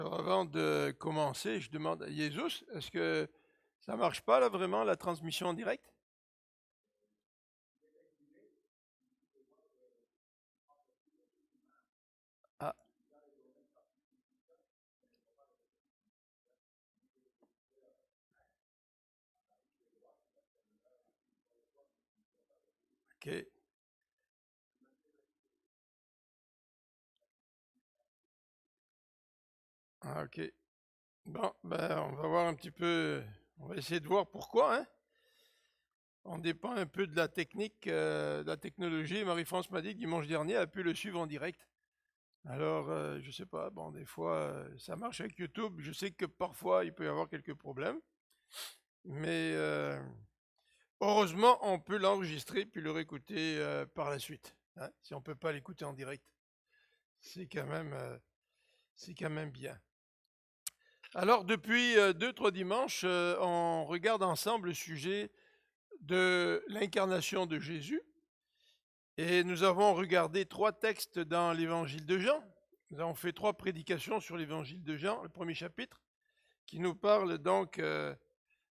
Alors avant de commencer, je demande à Jesus, est-ce que ça marche pas là vraiment la transmission en direct? Ah, OK. Ah, OK. Bon, ben, on va voir un petit peu, on va essayer de voir pourquoi, hein. On dépend un peu de la technique, de la technologie. Marie-France m'a dit que dimanche dernier, elle a pu le suivre en direct. Alors, je sais pas, bon, des fois, ça marche avec YouTube. Je sais que parfois, il peut y avoir quelques problèmes, mais heureusement, on peut l'enregistrer puis le réécouter par la suite, hein, si on peut pas l'écouter en direct. C'est quand même, c'est quand même bien. Alors, depuis 2-3 dimanches, on regarde ensemble le sujet de l'incarnation de Jésus et nous avons regardé 3 textes dans l'évangile de Jean. Nous avons fait 3 prédications sur l'évangile de Jean, le premier chapitre, qui nous parle donc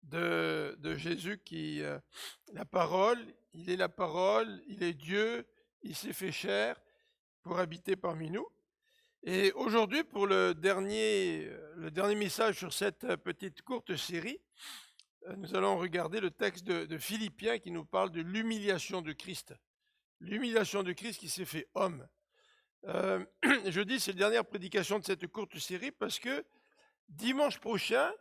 de Jésus qui, la parole, il est Dieu, il s'est fait chair pour habiter parmi nous. Et aujourd'hui, pour le dernier message sur cette petite courte série, nous allons regarder le texte de Philippiens qui nous parle de l'humiliation de Christ. L'humiliation de Christ qui s'est fait homme. Je dis c'est la dernière prédication de cette courte série parce que dimanche prochain,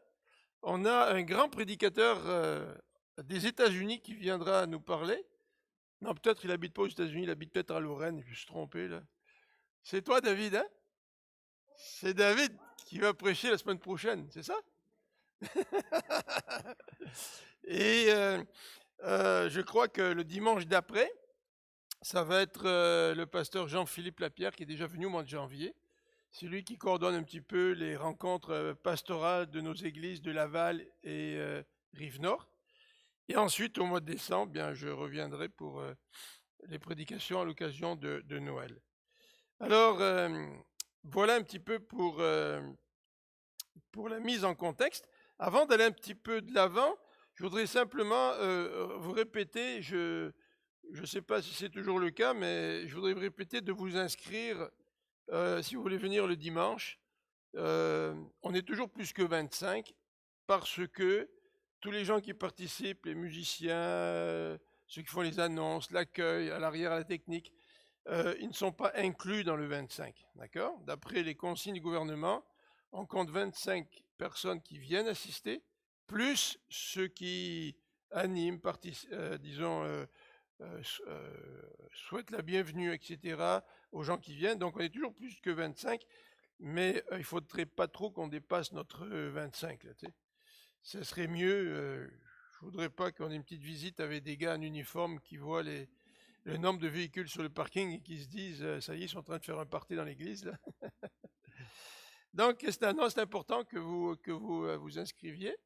on a un grand prédicateur des États-Unis qui viendra nous parler. Non, peut-être il habite pas aux États-Unis, il habite peut-être à Lorraine, je me suis trompé là. C'est toi, David, hein? C'est David qui va prêcher la semaine prochaine, c'est ça? Et je crois que le dimanche d'après, ça va être le pasteur Jean-Philippe Lapierre qui est déjà venu au mois de janvier. C'est lui qui coordonne un petit peu les rencontres pastorales de nos églises de Laval et Rive-Nord. Et ensuite, au mois de décembre, bien, je reviendrai pour les prédications à l'occasion de Noël. Alors, voilà un petit peu pour la mise en contexte. Avant d'aller un petit peu de l'avant, je voudrais simplement vous répéter, je ne sais pas si c'est toujours le cas, mais je voudrais vous répéter de vous inscrire si vous voulez venir le dimanche. On est toujours plus que 25 parce que tous les gens qui participent, les musiciens, ceux qui font les annonces, l'accueil, à l'arrière, à la technique, ils ne sont pas inclus dans le 25, d'accord? D'après les consignes du gouvernement, on compte 25 personnes qui viennent assister, plus ceux qui animent, disons, souhaitent la bienvenue, etc., aux gens qui viennent. Donc on est toujours plus que 25, mais il ne faudrait pas trop qu'on dépasse notre 25. Là, tu sais. Ce serait mieux. Je ne voudrais pas qu'on ait une petite visite avec des gars en uniforme qui voient le nombre de véhicules sur le parking et qui se disent ça y est, ils sont en train de faire un party dans l'église. Là. Donc, c'est important que vous vous inscriviez.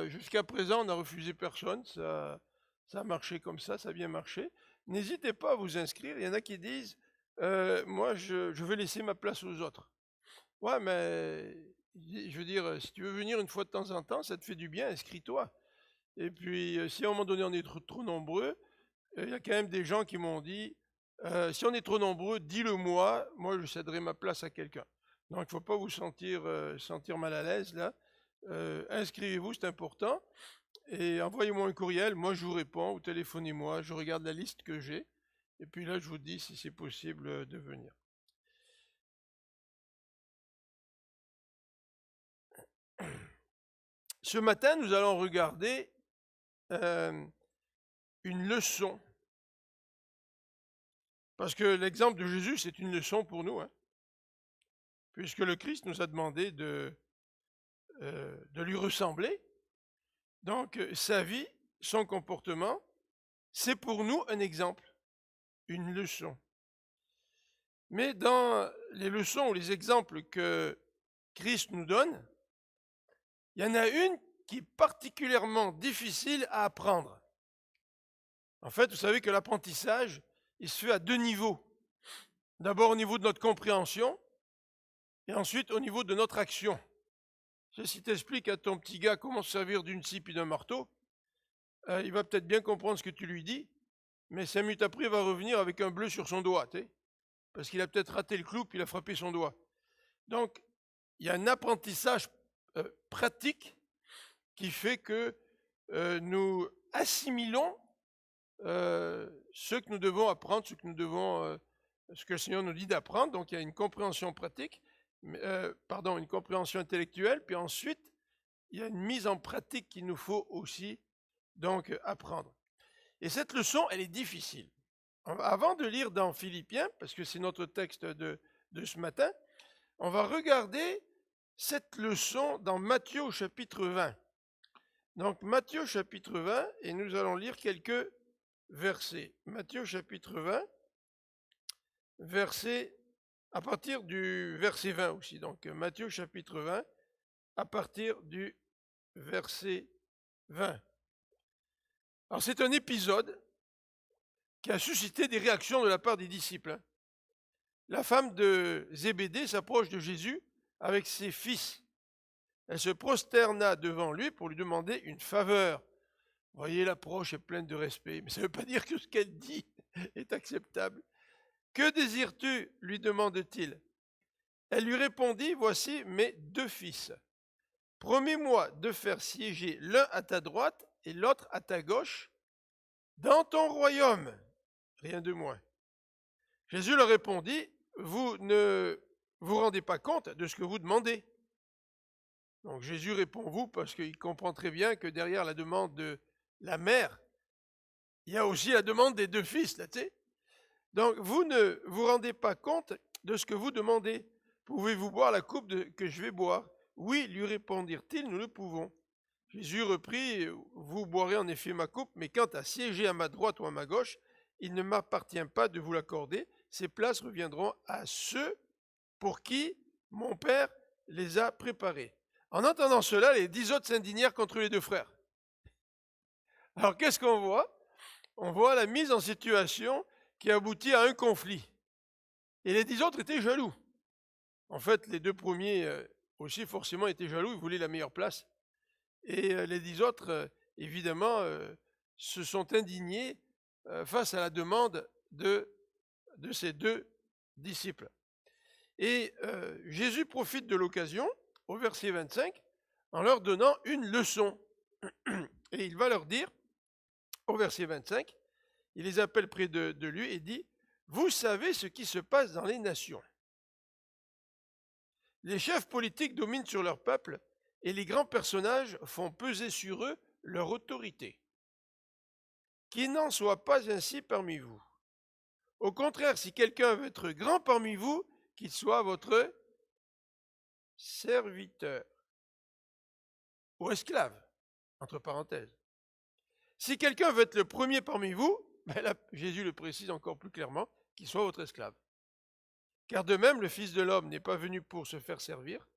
Jusqu'à présent, on n'a refusé personne. Ça a marché comme ça a bien marché. N'hésitez pas à vous inscrire. Il y en a qui disent moi, je veux laisser ma place aux autres. Ouais, mais je veux dire, si tu veux venir une fois de temps en temps, ça te fait du bien, inscris-toi. Et puis, si à un moment donné on est trop nombreux, il y a quand même des gens qui m'ont dit si on est trop nombreux, dis-le moi je céderai ma place à quelqu'un. Donc, il ne faut pas vous sentir mal à l'aise là. Inscrivez-vous, c'est important. Et envoyez-moi un courriel, moi je vous réponds, ou téléphonez-moi, je regarde la liste que j'ai. Et puis là, je vous dis si c'est possible de venir. Ce matin, nous allons regarder euh, une leçon. Parce que l'exemple de Jésus, c'est une leçon pour nous, hein, puisque le Christ nous a demandé de lui ressembler. Donc, sa vie, son comportement, c'est pour nous un exemple, une leçon. Mais dans les leçons ou les exemples que Christ nous donne, il y en a une qui est particulièrement difficile à apprendre. En fait, vous savez que l'apprentissage, il se fait à 2 niveaux. D'abord au niveau de notre compréhension, Et ensuite, au niveau de notre action. Si tu expliques à ton petit gars comment se servir d'une scie puis d'un marteau, il va peut-être bien comprendre ce que tu lui dis, mais 5 minutes après, il va revenir avec un bleu sur son doigt, parce qu'il a peut-être raté le clou puis il a frappé son doigt. Donc, il y a un apprentissage pratique qui fait que nous assimilons ce que nous devons apprendre, ce que le Seigneur nous dit d'apprendre. Donc, il y a une compréhension pratique, une compréhension intellectuelle, puis ensuite, il y a une mise en pratique qu'il nous faut aussi donc apprendre. Et cette leçon, elle est difficile. Avant de lire dans Philippiens, parce que c'est notre texte de ce matin, on va regarder cette leçon dans Matthieu au chapitre 20. Donc Matthieu chapitre 20, et nous allons lire quelques versets. Matthieu chapitre 20, à partir du verset 20 aussi. Donc Matthieu chapitre 20, à partir du verset 20. Alors c'est un épisode qui a suscité des réactions de la part des disciples. La femme de Zébédée s'approche de Jésus avec ses fils. Elle se prosterna devant lui pour lui demander une faveur. Vous voyez, l'approche est pleine de respect, mais ça ne veut pas dire que ce qu'elle dit est acceptable. Que désires-tu lui demande-t-il. Elle lui répondit, voici mes 2 fils. Promets-moi de faire siéger l'un à ta droite et l'autre à ta gauche dans ton royaume. Rien de moins. Jésus leur répondit, vous ne vous rendez pas compte de ce que vous demandez. Donc Jésus répond vous parce qu'il comprend très bien que derrière la demande de la mère, il y a aussi la demande des 2 fils. Là, tu sais. Donc vous ne vous rendez pas compte de ce que vous demandez. Pouvez-vous boire la coupe que je vais boire? Oui, lui répondirent-ils, nous le pouvons. Jésus reprit, vous boirez en effet ma coupe, mais quant à siéger à ma droite ou à ma gauche, il ne m'appartient pas de vous l'accorder. Ces places reviendront à ceux pour qui mon Père les a préparées. En entendant cela, les 10 autres s'indignèrent contre les 2 frères. Alors qu'est-ce qu'on voit? On voit la mise en situation qui aboutit à un conflit. Et les 10 autres étaient jaloux. En fait, les 2 premiers aussi forcément étaient jaloux, ils voulaient la meilleure place. Et les 10 autres, évidemment, se sont indignés face à la demande de ces 2 disciples. Et Jésus profite de l'occasion, au verset 25, en leur donnant une leçon. Et il va leur dire, au verset 25, il les appelle près de lui et dit, « Vous savez ce qui se passe dans les nations. Les chefs politiques dominent sur leur peuple et les grands personnages font peser sur eux leur autorité. Qu'il n'en soit pas ainsi parmi vous. Au contraire, si quelqu'un veut être grand parmi vous, qu'il soit votre serviteur ou esclave, entre parenthèses. Si quelqu'un veut être le premier parmi vous, ben là, Jésus le précise encore plus clairement, qu'il soit votre esclave. Car de même, le Fils de l'homme n'est pas venu pour se faire servir,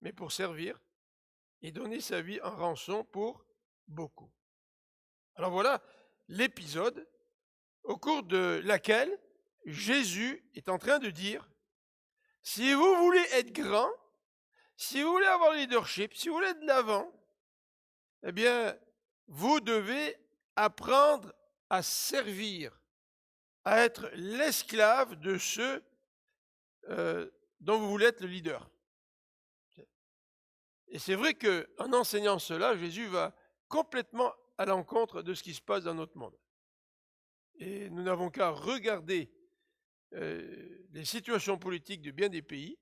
mais pour servir et donner sa vie en rançon pour beaucoup. » Alors voilà l'épisode au cours de laquelle Jésus est en train de dire, si vous voulez être grand, si vous voulez avoir le leadership, si vous voulez être de l'avant, eh bien, vous devez apprendre à servir, à être l'esclave de ceux dont vous voulez être le leader. Et c'est vrai qu'en enseignant cela, Jésus va complètement à l'encontre de ce qui se passe dans notre monde. Et nous n'avons qu'à regarder les situations politiques de bien des pays,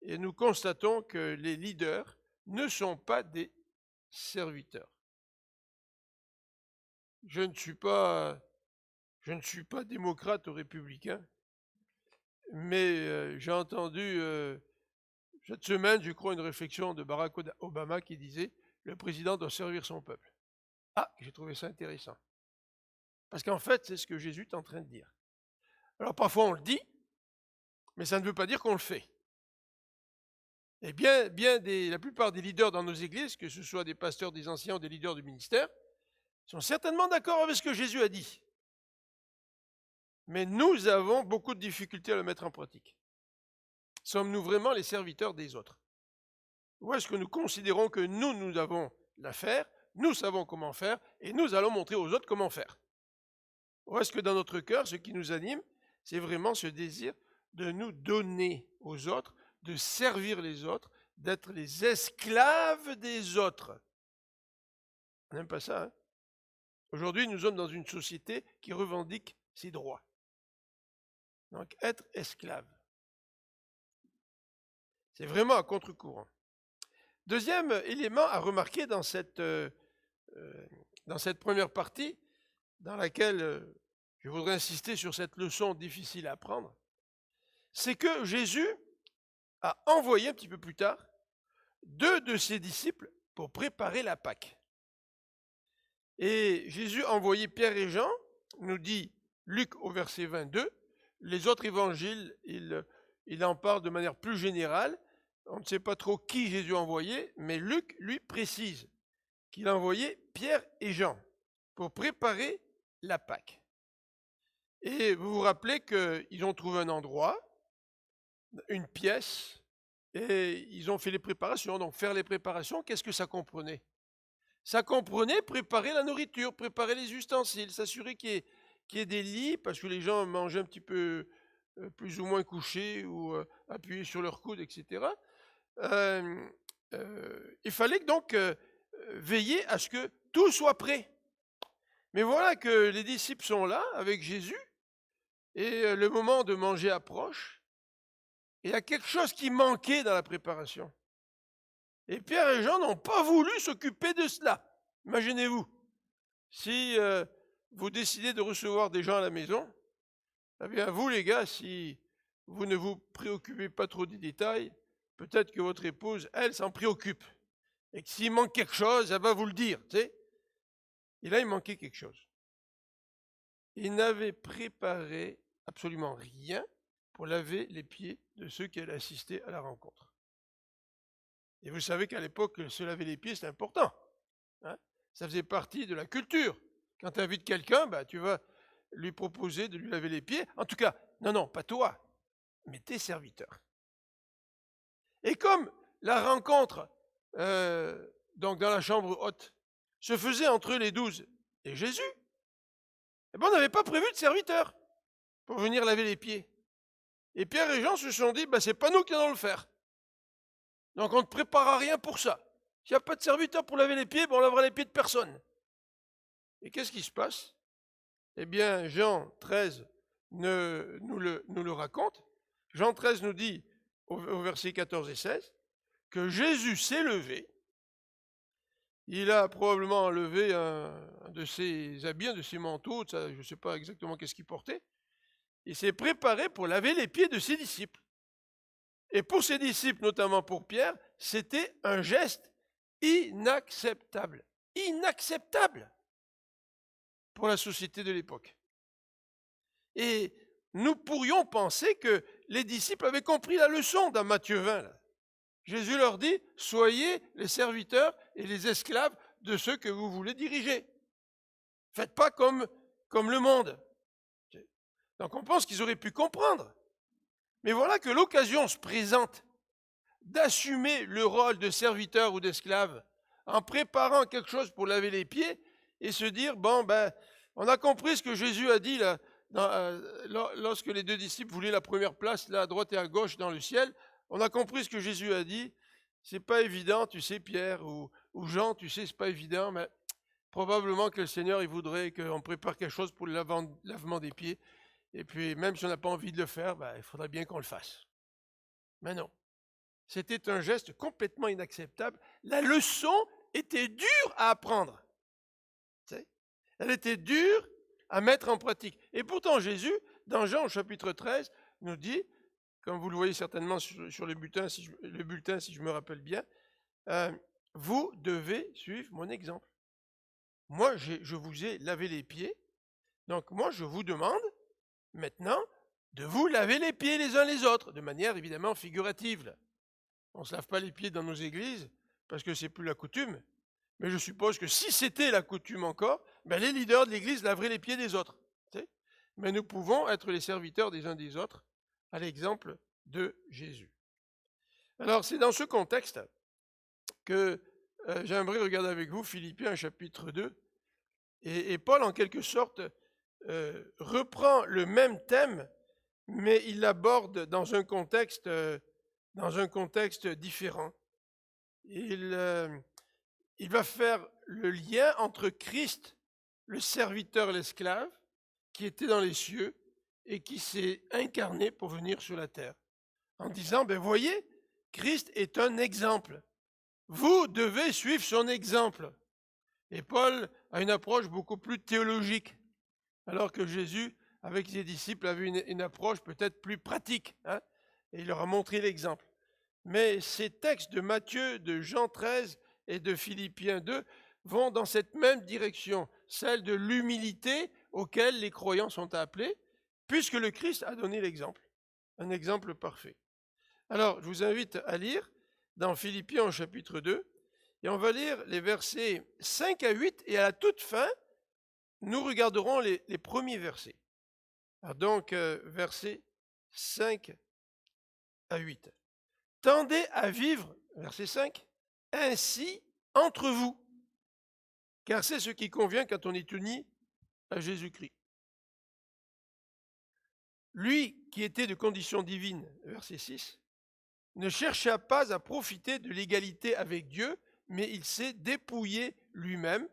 et nous constatons que les leaders ne sont pas des serviteurs. Je ne suis pas démocrate ou républicain, mais j'ai entendu cette semaine, je crois, une réflexion de Barack Obama qui disait « Le président doit servir son peuple ». Ah, j'ai trouvé ça intéressant. Parce qu'en fait, c'est ce que Jésus est en train de dire. Alors parfois on le dit, mais ça ne veut pas dire qu'on le fait. Et la plupart des leaders dans nos églises, que ce soit des pasteurs, des anciens ou des leaders du ministère, sont certainement d'accord avec ce que Jésus a dit. Mais nous avons beaucoup de difficultés à le mettre en pratique. Sommes-nous vraiment les serviteurs des autres? Ou est-ce que nous considérons que nous avons l'affaire, nous savons comment faire, et nous allons montrer aux autres comment faire? Ou est-ce que dans notre cœur, ce qui nous anime, c'est vraiment ce désir de nous donner aux autres, de servir les autres, d'être les esclaves des autres? On n'aime pas ça, hein? Aujourd'hui, nous sommes dans une société qui revendique ses droits. Donc, être esclave, c'est vraiment à contre-courant. Deuxième élément à remarquer dans cette première partie, dans laquelle je voudrais insister sur cette leçon difficile à apprendre, c'est que Jésus a envoyé un petit peu plus tard 2 de ses disciples pour préparer la Pâque. Et Jésus a envoyé Pierre et Jean, nous dit Luc au verset 22. Les autres évangiles, il en parle de manière plus générale. On ne sait pas trop qui Jésus a envoyé, mais Luc, lui, précise qu'il a envoyé Pierre et Jean pour préparer la Pâque. Et vous vous rappelez qu'ils ont trouvé un endroit, une pièce, et ils ont fait les préparations. Donc faire les préparations, qu'est-ce que ça comprenait? Ça comprenait préparer la nourriture, préparer les ustensiles, s'assurer qu'il y ait des lits, parce que les gens mangeaient un petit peu plus ou moins couchés ou appuyés sur leurs coudes, etc. Il fallait donc veiller à ce que tout soit prêt. Mais voilà que les disciples sont là avec Jésus, et le moment de manger approche. Il y a quelque chose qui manquait dans la préparation. Et Pierre et Jean n'ont pas voulu s'occuper de cela. Imaginez-vous, si vous décidez de recevoir des gens à la maison, eh bien vous les gars, si vous ne vous préoccupez pas trop des détails, peut-être que votre épouse, elle, s'en préoccupe. Et que s'il manque quelque chose, elle va vous le dire. Tu sais. Et là, il manquait quelque chose. Il n'avait préparé absolument rien pour laver les pieds de ceux qui allaient assister à la rencontre. Et vous savez qu'à l'époque, se laver les pieds, c'est important. Hein? Ça faisait partie de la culture. Quand tu invites quelqu'un, tu vas lui proposer de lui laver les pieds. En tout cas, non, pas toi, mais tes serviteurs. Et comme la rencontre, donc dans la chambre haute, se faisait entre les 12 et Jésus, on n'avait pas prévu de serviteurs pour venir laver les pieds. Et Pierre et Jean se sont dit, c'est pas nous qui allons le faire. Donc on ne préparera rien pour ça. S'il n'y a pas de serviteur pour laver les pieds, on lavera les pieds de personne. Et qu'est-ce qui se passe? Eh bien, Jean 13 nous le raconte. Jean 13 nous dit, au verset 14 et 16, que Jésus s'est levé. Il a probablement enlevé un de ses habits, un de ses manteaux, je ne sais pas exactement qu'est-ce qu'il portait. Il s'est préparé pour laver les pieds de ses disciples. Et pour ses disciples, notamment pour Pierre, c'était un geste inacceptable. Inacceptable pour la société de l'époque. Et nous pourrions penser que les disciples avaient compris la leçon dans Matthieu 20. Là. Jésus leur dit, soyez les serviteurs et les esclaves de ceux que vous voulez diriger. Faites pas comme le monde. Donc on pense qu'ils auraient pu comprendre. Mais voilà que l'occasion se présente d'assumer le rôle de serviteur ou d'esclave en préparant quelque chose pour laver les pieds et se dire, on a compris ce que Jésus a dit là, lorsque les 2 disciples voulaient la première place là à droite et à gauche dans le ciel. On a compris ce que Jésus a dit. C'est pas évident, tu sais, Pierre ou Jean, tu sais, c'est pas évident, mais probablement que le Seigneur il voudrait qu'on prépare quelque chose pour le lavement des pieds. Et puis, même si on n'a pas envie de le faire, il faudrait bien qu'on le fasse. Mais non. C'était un geste complètement inacceptable. La leçon était dure à apprendre. Elle était dure à mettre en pratique. Et pourtant, Jésus, dans Jean au chapitre 13, nous dit, comme vous le voyez certainement sur le bulletin, si je me rappelle bien, vous devez suivre mon exemple. Moi, je vous ai lavé les pieds, donc moi, je vous demande maintenant de vous laver les pieds les uns les autres, de manière évidemment figurative. Là. On ne se lave pas les pieds dans nos églises, parce que c'est plus la coutume, mais je suppose que si c'était la coutume encore, les leaders de l'église laveraient les pieds des autres. Mais nous pouvons être les serviteurs des uns des autres, à l'exemple de Jésus. Alors, c'est dans ce contexte que j'aimerais regarder avec vous Philippiens chapitre 2. Et Paul, en quelque sorte, reprend le même thème, mais il l'aborde dans un contexte différent. Il va faire le lien entre Christ, le serviteur et l'esclave, qui était dans les cieux et qui s'est incarné pour venir sur la terre, en disant, voyez, Christ est un exemple. Vous devez suivre son exemple. Et Paul a une approche beaucoup plus théologique, alors que Jésus, avec ses disciples, avait une approche peut-être plus pratique, et il leur a montré l'exemple. Mais ces textes de Matthieu, de Jean 13 et de Philippiens 2 vont dans cette même direction, celle de l'humilité auquel les croyants sont appelés, puisque le Christ a donné l'exemple, un exemple parfait. Alors, je vous invite à lire dans Philippiens au chapitre 2, et on va lire les versets 5 à 8, et à la toute fin, nous regarderons les premiers versets. Alors donc, versets 5 à 8. Tendez à vivre, verset 5, ainsi entre vous, car c'est ce qui convient quand on est uni à Jésus-Christ. Lui qui était de condition divine, verset 6, ne chercha pas à profiter de l'égalité avec Dieu, mais il s'est dépouillé lui-même.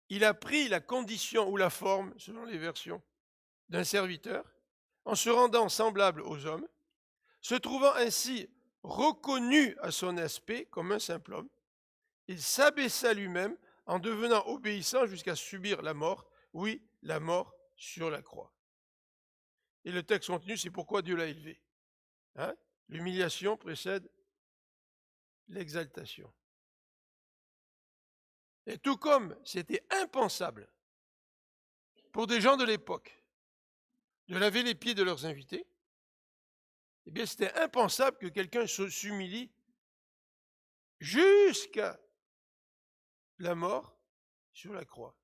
Il a pris la condition ou la forme, selon les versions, d'un serviteur, en se rendant semblable aux hommes, se trouvant ainsi reconnu à son aspect comme un simple homme. Il s'abaissa lui-même en devenant obéissant jusqu'à subir la mort, oui, la mort sur la croix. Et le texte continue, c'est pourquoi Dieu l'a élevé. L'humiliation précède l'exaltation. Et tout comme c'était impensable pour des gens de l'époque de laver les pieds de leurs invités, eh bien c'était impensable que quelqu'un s'humilie jusqu'à la mort sur la croix.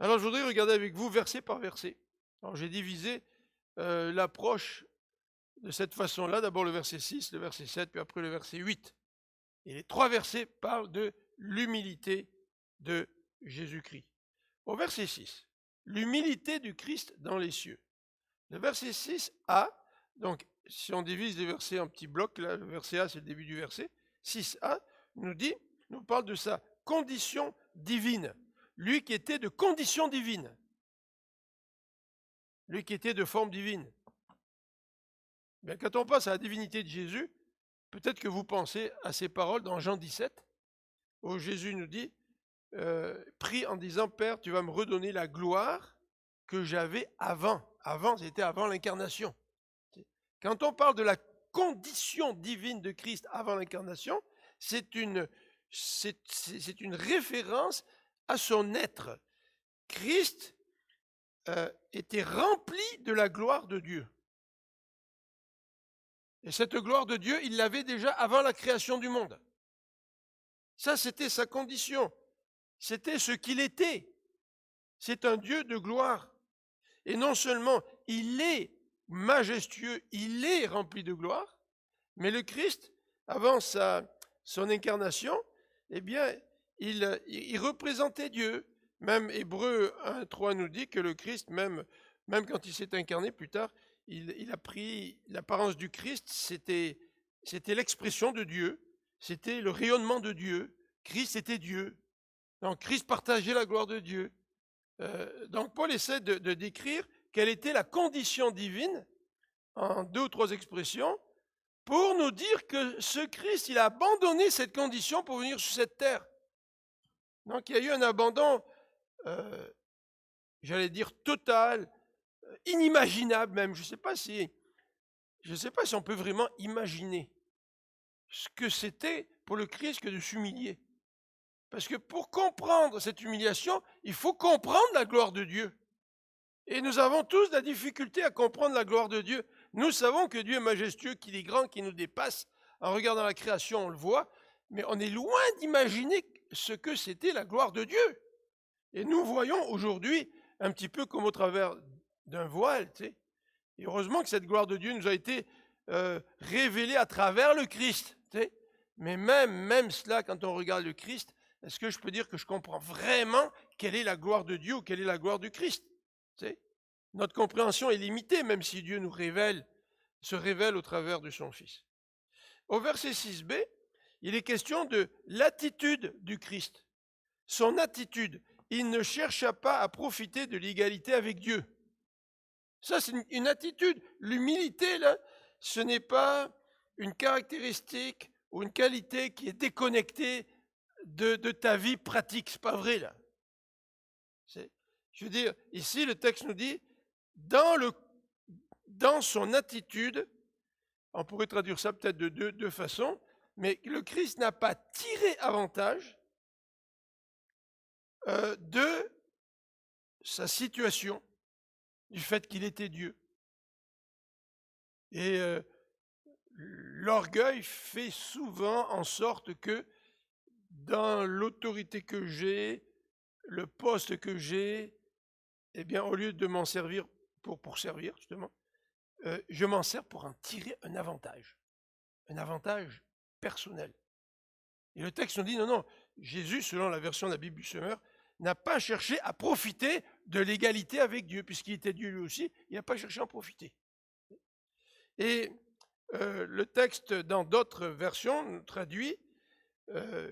Alors je voudrais regarder avec vous verset par verset. Alors j'ai divisé l'approche de cette façon-là, d'abord le verset 6, le verset 7, puis après le verset 8. Et les trois versets parlent de l'humilité de Jésus-Christ. Au verset 6, l'humilité du Christ dans les cieux. Le verset 6a, donc si on divise les versets en petits blocs, là, le verset A c'est le début du verset, 6a nous parle de sa condition divine. Lui qui était de condition divine. Lui qui était de forme divine. Bien, quand on passe à la divinité de Jésus, peut-être que vous pensez à ces paroles dans Jean 17, où Jésus nous dit, prie en disant, Père, tu vas me redonner la gloire que j'avais avant. Avant, c'était avant l'incarnation. Quand on parle de la condition divine de Christ avant l'incarnation, c'est une référence à son être. Christ était rempli de la gloire de Dieu. Et cette gloire de Dieu, il l'avait déjà avant la création du monde. Ça, c'était sa condition. C'était ce qu'il était. C'est un Dieu de gloire. Et non seulement il est majestueux, il est rempli de gloire, mais le Christ, avant son incarnation, eh bien, il représentait Dieu. Même Hébreux 1:3 nous dit que le Christ, même quand il s'est incarné plus tard, il a pris l'apparence du Christ, c'était l'expression de Dieu, c'était le rayonnement de Dieu. Christ était Dieu. Donc Christ partageait la gloire de Dieu. Donc Paul essaie de décrire quelle était la condition divine en 2 ou 3 expressions pour nous dire que ce Christ, il a abandonné cette condition pour venir sur cette terre. Donc il y a eu un abandon, j'allais dire total, inimaginable même. Je ne sais pas si on peut vraiment imaginer ce que c'était pour le Christ que de s'humilier. Parce que pour comprendre cette humiliation, il faut comprendre la gloire de Dieu. Et nous avons tous de la difficulté à comprendre la gloire de Dieu. Nous savons que Dieu est majestueux, qu'il est grand, qu'il nous dépasse. En regardant la création, on le voit, mais on est loin d'imaginer ce que c'était la gloire de Dieu. Et nous voyons aujourd'hui, un petit peu comme au travers d'un voile, tu sais, Et heureusement que cette gloire de Dieu nous a été révélée à travers le Christ. Tu sais. Mais même cela, quand on regarde le Christ, est-ce que je peux dire que je comprends vraiment quelle est la gloire de Dieu ou quelle est la gloire du Christ? Tu sais. Notre compréhension est limitée, même si Dieu se révèle au travers de son Fils. Au verset 6b, il est question de l'attitude du Christ. Son attitude, il ne chercha pas à profiter de l'égalité avec Dieu. Ça, c'est une attitude. L'humilité, là, ce n'est pas une caractéristique ou une qualité qui est déconnectée de ta vie pratique. C'est pas vrai, là. Je veux dire, ici, le texte nous dit, dans son attitude, on pourrait traduire ça peut-être de deux façons, mais le Christ n'a pas tiré avantage de sa situation, du fait qu'il était Dieu. Et l'orgueil fait souvent en sorte que dans l'autorité que j'ai, le poste que j'ai, eh bien, au lieu de m'en servir pour servir, justement, je m'en sers pour en tirer un avantage personnel. Et le texte nous dit, non, Jésus, selon la version de la Bible du Semeur, n'a pas cherché à profiter de l'égalité avec Dieu, puisqu'il était Dieu lui aussi, il n'a pas cherché à en profiter. Et le texte, dans d'autres versions, traduit,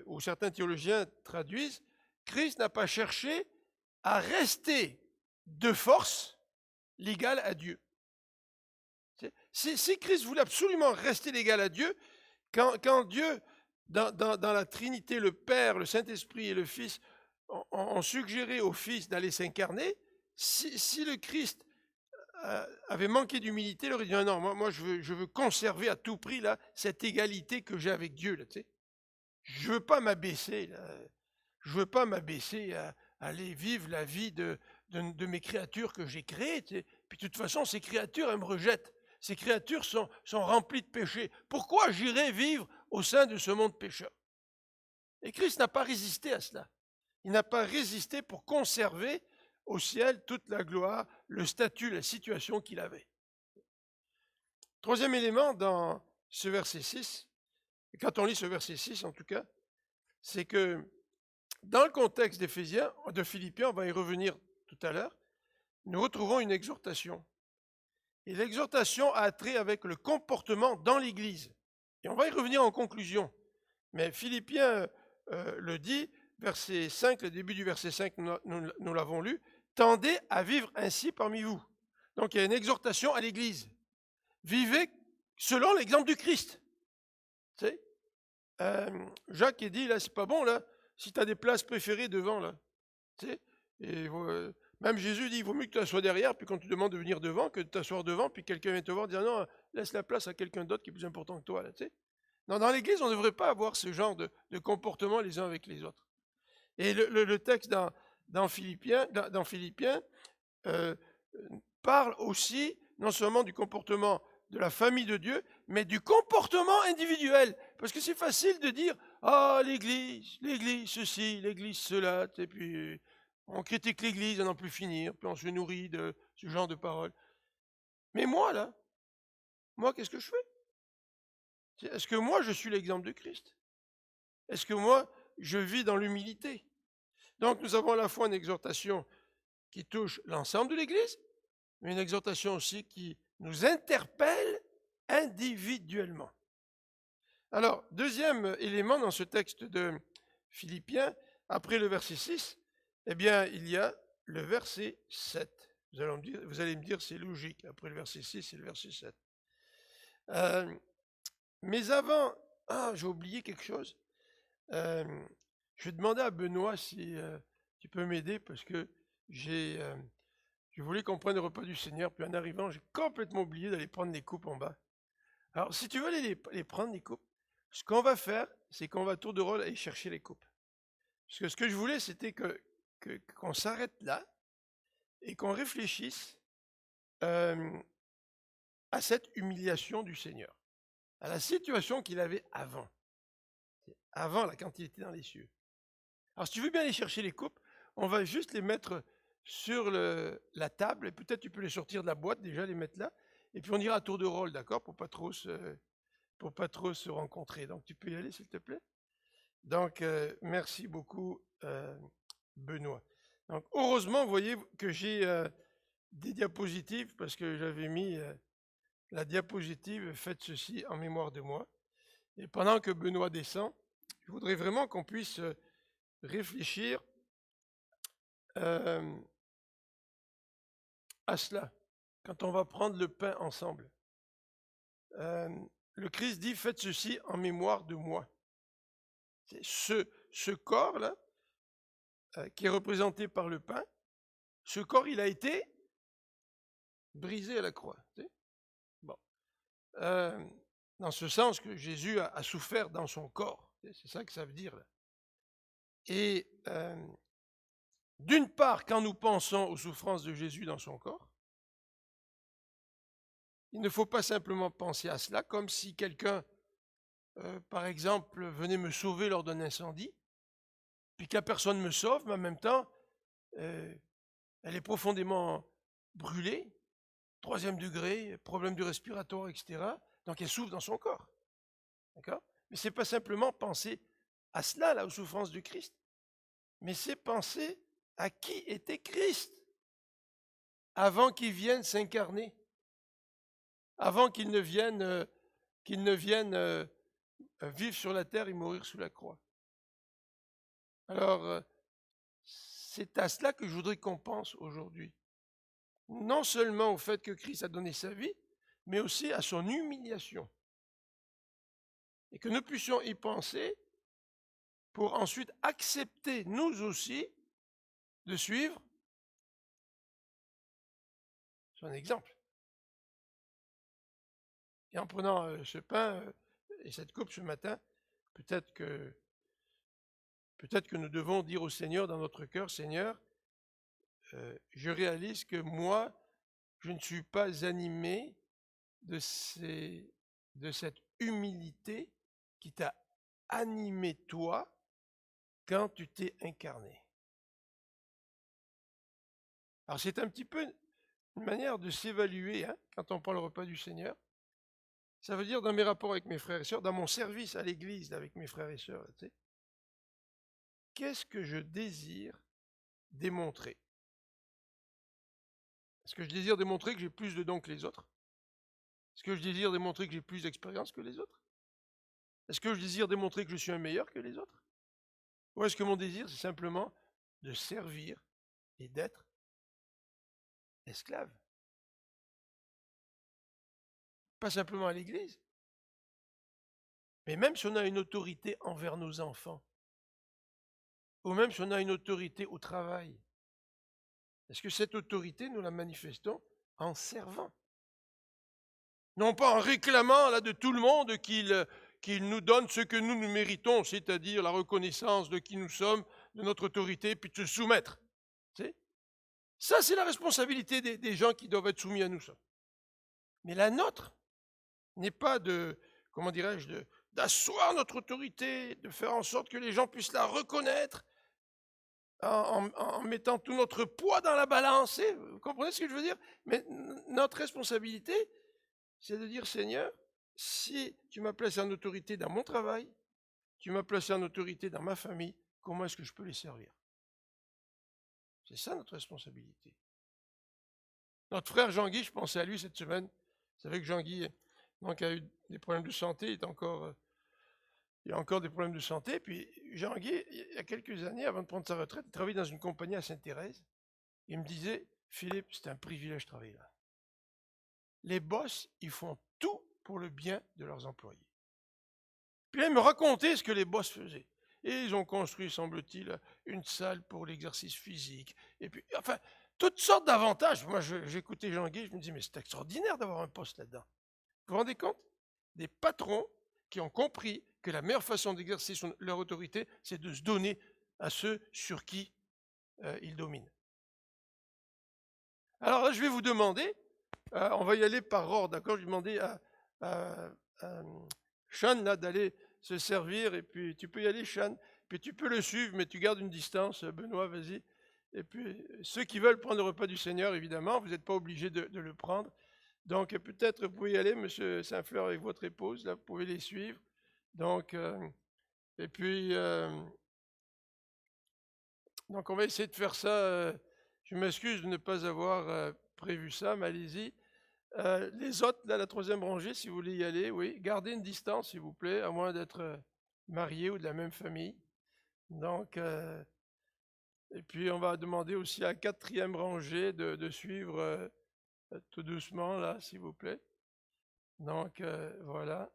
ou certains théologiens traduisent, Christ n'a pas cherché à rester de force l'égal à Dieu. Si Christ voulait absolument rester l'égal à Dieu, quand Dieu, dans la Trinité, le Père, le Saint-Esprit et le Fils, ont suggéré au Fils d'aller s'incarner, si le Christ avait manqué d'humilité, il aurait dit non, moi je veux conserver à tout prix là, cette égalité que j'ai avec Dieu. Là, tu sais. Je ne veux pas m'abaisser. Je ne veux pas m'abaisser à aller vivre la vie de mes créatures que j'ai créées. Tu sais. Puis de toute façon, ces créatures, elles me rejettent. Ces créatures sont remplies de péchés. Pourquoi j'irais vivre au sein de ce monde pécheur? Et Christ n'a pas résisté à cela. Il n'a pas résisté pour conserver au ciel toute la gloire, le statut, la situation qu'il avait. Troisième élément dans ce verset 6, et quand on lit ce verset 6 en tout cas, c'est que dans le contexte de Philippiens, on va y revenir tout à l'heure, nous retrouvons une exhortation. Et l'exhortation a trait avec le comportement dans l'Église. Et on va y revenir en conclusion. Mais Philippiens le dit, verset 5, le début du verset 5, nous l'avons lu, « Tendez à vivre ainsi parmi vous ». Donc il y a une exhortation à l'Église. Vivez selon l'exemple du Christ. Tu sais, Jacques est dit, là, c'est pas bon, là, si tu as des places préférées devant, là. Tu sais, et, même Jésus dit, il vaut mieux que tu t'assoies derrière, puis quand tu demandes de venir devant, que de t'asseoir devant, puis quelqu'un vient te voir, dire non, laisse la place à quelqu'un d'autre qui est plus important que toi, là, tu sais. Non, dans l'Église, on ne devrait pas avoir ce genre de comportement les uns avec les autres. Et le texte dans Philippiens parle aussi non seulement du comportement de la famille de Dieu, mais du comportement individuel. Parce que c'est facile de dire « Ah, l'Église ceci, l'Église cela », et puis on critique l'Église à n'en plus finir, puis on se nourrit de ce genre de paroles. Mais moi, là, qu'est-ce que je fais? Est-ce que moi, je suis l'exemple de Christ? Est-ce que moi, je vis dans l'humilité? Donc, nous avons à la fois une exhortation qui touche l'ensemble de l'Église, mais une exhortation aussi qui nous interpelle individuellement. Alors, deuxième élément dans ce texte de Philippiens, après le verset 6, eh bien, il y a le verset 7. Vous allez me dire, c'est logique, après le verset 6, c'est le verset 7. Mais avant, j'ai oublié quelque chose. Je vais demander à Benoît si tu peux m'aider, parce que je voulais qu'on prenne le repas du Seigneur, puis en arrivant, j'ai complètement oublié d'aller prendre les coupes en bas. Alors, si tu veux aller les prendre, les coupes, ce qu'on va faire, c'est qu'on va à tour de rôle aller chercher les coupes. Parce que ce que je voulais, c'était qu'on s'arrête là et qu'on réfléchisse à cette humiliation du Seigneur, à la situation qu'il avait avant, là, quand il était dans les cieux. Alors, si tu veux bien aller chercher les coupes, on va juste les mettre sur la table, et peut-être tu peux les sortir de la boîte, déjà les mettre là, Et puis on ira à tour de rôle, d'accord, pour pas trop se rencontrer. Donc tu peux y aller, s'il te plaît. Donc merci beaucoup, Benoît. Donc heureusement, vous voyez que j'ai des diapositives parce que j'avais mis la diapositive faites ceci en mémoire de moi. Et pendant que Benoît descend, je voudrais vraiment qu'on puisse réfléchir à cela quand on va prendre le pain ensemble. Le Christ dit faites ceci en mémoire de moi. C'est ce corps-là qui est représenté par le pain. Ce corps, il a été brisé à la croix. Bon. Dans ce sens que Jésus a souffert dans son corps. C'est ça que ça veut dire. Là. Et d'une part, quand nous pensons aux souffrances de Jésus dans son corps, il ne faut pas simplement penser à cela comme si quelqu'un, par exemple, venait me sauver lors d'un incendie, puis que la personne me sauve, mais en même temps, elle est profondément brûlée, 3e degré, problème du respiratoire, etc. Donc elle souffre dans son corps. D'accord ? Mais ce n'est pas simplement penser à cela, là, aux souffrances du Christ, mais c'est penser à qui était Christ avant qu'il vienne s'incarner, avant qu'il ne vienne, vivre sur la terre et mourir sous la croix. Alors, c'est à cela que je voudrais qu'on pense aujourd'hui. Non seulement au fait que Christ a donné sa vie, mais aussi à son humiliation. Et que nous puissions y penser pour ensuite accepter, nous aussi, de suivre son exemple. Et en prenant ce pain et cette coupe ce matin, peut-être que nous devons dire au Seigneur dans notre cœur, Seigneur, je réalise que moi, je ne suis pas animé de cette humilité qui t'a animé toi quand tu t'es incarné. Alors c'est un petit peu une manière de s'évaluer quand on prend le repas du Seigneur. Ça veut dire dans mes rapports avec mes frères et sœurs, dans mon service à l'Église avec mes frères et sœurs, tu sais, qu'est-ce que je désire démontrer? Est-ce que je désire démontrer que j'ai plus de dons que les autres? Est-ce que je désire démontrer que j'ai plus d'expérience que les autres? Est-ce que je désire démontrer que je suis un meilleur que les autres? Ou est-ce que mon désir, c'est simplement de servir et d'être esclave? Pas simplement à l'Église, mais même si on a une autorité envers nos enfants, ou même si on a une autorité au travail, est-ce que cette autorité, nous la manifestons en servant? Non pas en réclamant là, de tout le monde qu'il nous donne ce que nous méritons, c'est-à-dire la reconnaissance de qui nous sommes, de notre autorité, puis de se soumettre. Ça, c'est la responsabilité des gens qui doivent être soumis à nous. Ça. Mais la nôtre n'est pas d'asseoir notre autorité, de faire en sorte que les gens puissent la reconnaître en mettant tout notre poids dans la balance. Vous comprenez ce que je veux dire? Mais notre responsabilité, c'est de dire, Seigneur, si tu m'as placé en autorité dans mon travail, tu m'as placé en autorité dans ma famille, comment est-ce que je peux les servir? C'est ça notre responsabilité. Notre frère Jean-Guy, je pensais à lui cette semaine. Vous savez que Jean-Guy a eu des problèmes de santé, il a encore des problèmes de santé. Puis Jean-Guy, il y a quelques années, avant de prendre sa retraite, il travaillait dans une compagnie à Sainte-Thérèse. Il me disait, Philippe, c'est un privilège de travailler là. Les boss, ils font tout pour le bien de leurs employés. Puis là, il me racontait ce que les boss faisaient. Et ils ont construit, semble-t-il, une salle pour l'exercice physique. Et puis, enfin, toutes sortes d'avantages. Moi, j'écoutais Jean-Guy, je me dis, mais c'est extraordinaire d'avoir un poste là-dedans. Vous vous rendez compte? Des patrons qui ont compris que la meilleure façon d'exercer leur autorité, c'est de se donner à ceux sur qui ils dominent. Alors là, je vais vous demander, on va y aller par ordre, d'accord? Je vais demander à Sean là, d'aller se servir, et puis tu peux y aller, Sean, puis tu peux le suivre, mais tu gardes une distance, Benoît, vas-y. Et puis ceux qui veulent prendre le repas du Seigneur, évidemment, vous n'êtes pas obligés de le prendre, Donc peut-être vous pouvez y aller, Monsieur Saint-Fleur, avec votre épouse, là, vous pouvez les suivre. Donc, et puis, donc on va essayer de faire ça. Je m'excuse de ne pas avoir prévu ça, mais allez-y. Les autres, là, la troisième rangée, si vous voulez y aller, oui, gardez une distance, s'il vous plaît, à moins d'être marié ou de la même famille. Donc, et puis on va demander aussi à la quatrième rangée de suivre tout doucement, là, s'il vous plaît. Donc, voilà.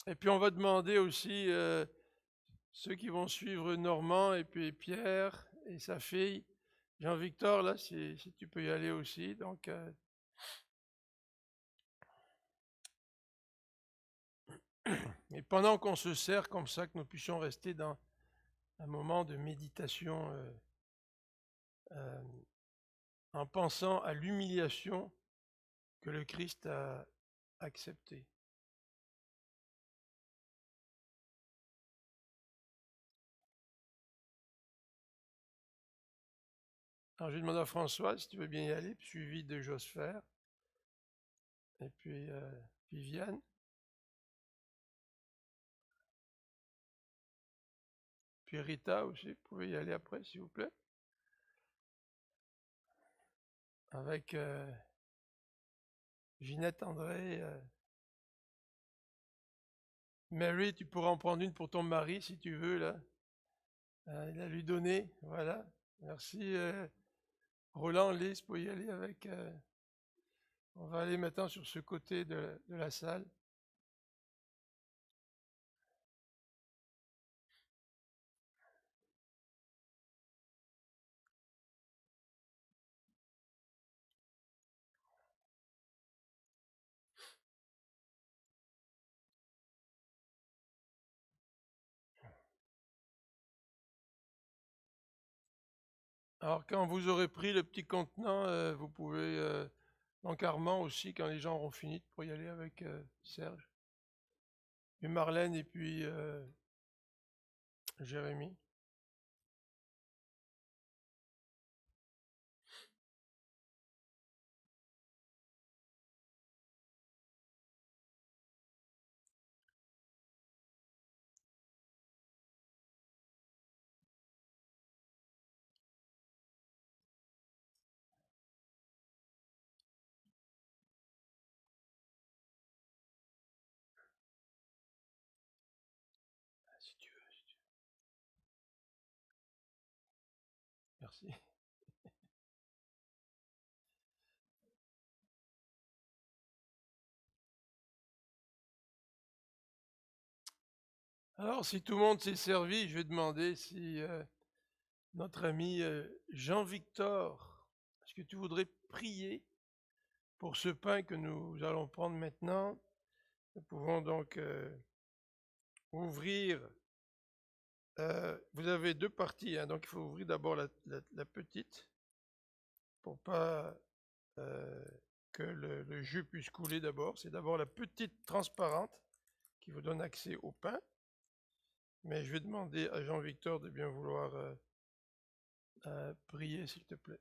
Et puis on va demander aussi ceux qui vont suivre Normand et puis Pierre et sa fille. Jean-Victor, là, si tu peux y aller aussi. Donc, et pendant qu'on se sert comme ça, que nous puissions rester dans un moment de méditation euh, en pensant à l'humiliation que le Christ a acceptée. Alors, je vais demander à François si tu veux bien y aller, suivi de Josepher, et puis Viviane, puis Rita aussi, vous pouvez y aller après, s'il vous plaît, avec Ginette André. Mary, tu pourras en prendre une pour ton mari si tu veux, là. Il a lui donné, voilà. Merci. Roland, Lise, pour y aller avec. On va aller maintenant sur ce côté de la salle. Alors, quand vous aurez pris le petit contenant, vous pouvez, donc Armand aussi, quand les gens auront fini, pour y aller avec Serge. Et Marlène et puis Jérémy. Si tu veux, si tu veux. Merci. Alors, si tout le monde s'est servi, je vais demander si notre ami Jean-Victor, est-ce que tu voudrais prier pour ce pain que nous allons prendre maintenant? Nous pouvons donc ouvrir. Vous avez deux parties, hein, donc il faut ouvrir d'abord la petite pour pas euh, que le jus puisse couler d'abord. C'est d'abord la petite transparente qui vous donne accès au pain. Mais je vais demander à Jean-Victor de bien vouloir prier, s'il te plaît.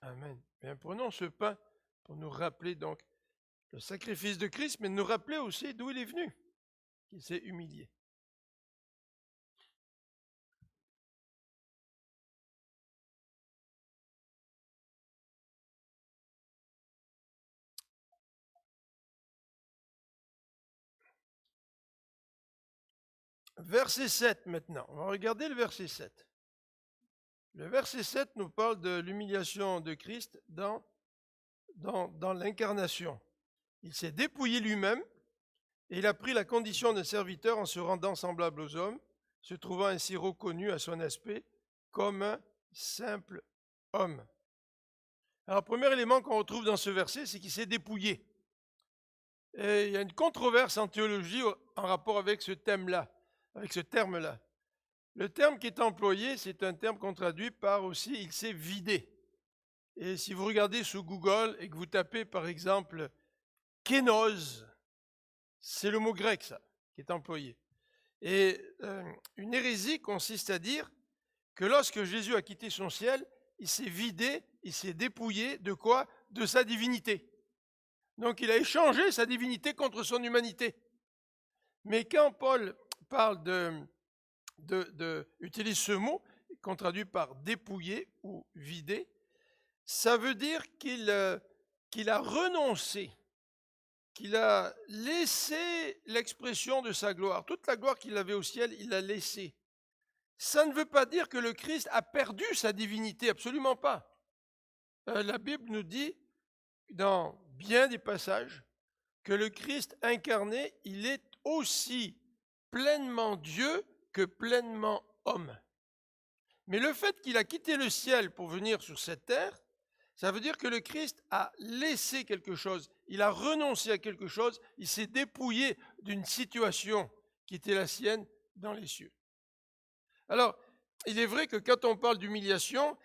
Amen. Bien, prenons ce pain pour nous rappeler donc le sacrifice de Christ, mais nous rappeler aussi d'où il est venu, qu'il s'est humilié. Verset 7 maintenant. On va regarder le verset 7. Le verset 7 nous parle de l'humiliation de Christ dans l'incarnation. Il s'est dépouillé lui-même et il a pris la condition d'un serviteur en se rendant semblable aux hommes, se trouvant ainsi reconnu à son aspect comme un simple homme. Alors, le premier élément qu'on retrouve dans ce verset, c'est qu'il s'est dépouillé. Et il y a une controverse en théologie en rapport avec ce thème-là, avec ce terme-là. Le terme qui est employé, c'est un terme qu'on traduit par aussi « il s'est vidé ». Et si vous regardez sous Google et que vous tapez par exemple « kénose », c'est le mot grec ça, qui est employé. Et une hérésie consiste à dire que lorsque Jésus a quitté son ciel, il s'est vidé, il s'est dépouillé de quoi? De sa divinité. Donc il a échangé sa divinité contre son humanité. Mais quand Paul parle utilise ce mot, qu'on traduit par dépouiller ou vider, ça veut dire qu'il a renoncé, qu'il a laissé l'expression de sa gloire. Toute la gloire qu'il avait au ciel, il l'a laissée. Ça ne veut pas dire que le Christ a perdu sa divinité, absolument pas. La Bible nous dit, dans bien des passages, que le Christ incarné, il est aussi pleinement Dieu que pleinement homme. Mais le fait qu'il a quitté le ciel pour venir sur cette terre, ça veut dire que le Christ a laissé quelque chose, il a renoncé à quelque chose, il s'est dépouillé d'une situation qui était la sienne dans les cieux. Alors, il est vrai que quand on parle d'humiliation,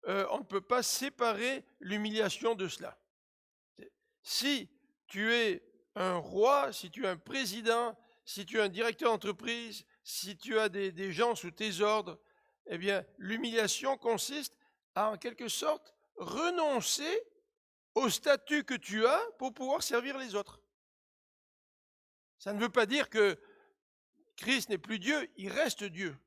on ne peut pas séparer l'humiliation de cela. Si tu es un roi, si tu es un président, si tu es un directeur d'entreprise, si tu as des gens sous tes ordres, eh bien, l'humiliation consiste à, en quelque sorte, renoncer au statut que tu as pour pouvoir servir les autres. Ça ne veut pas dire que Christ n'est plus Dieu, il reste Dieu.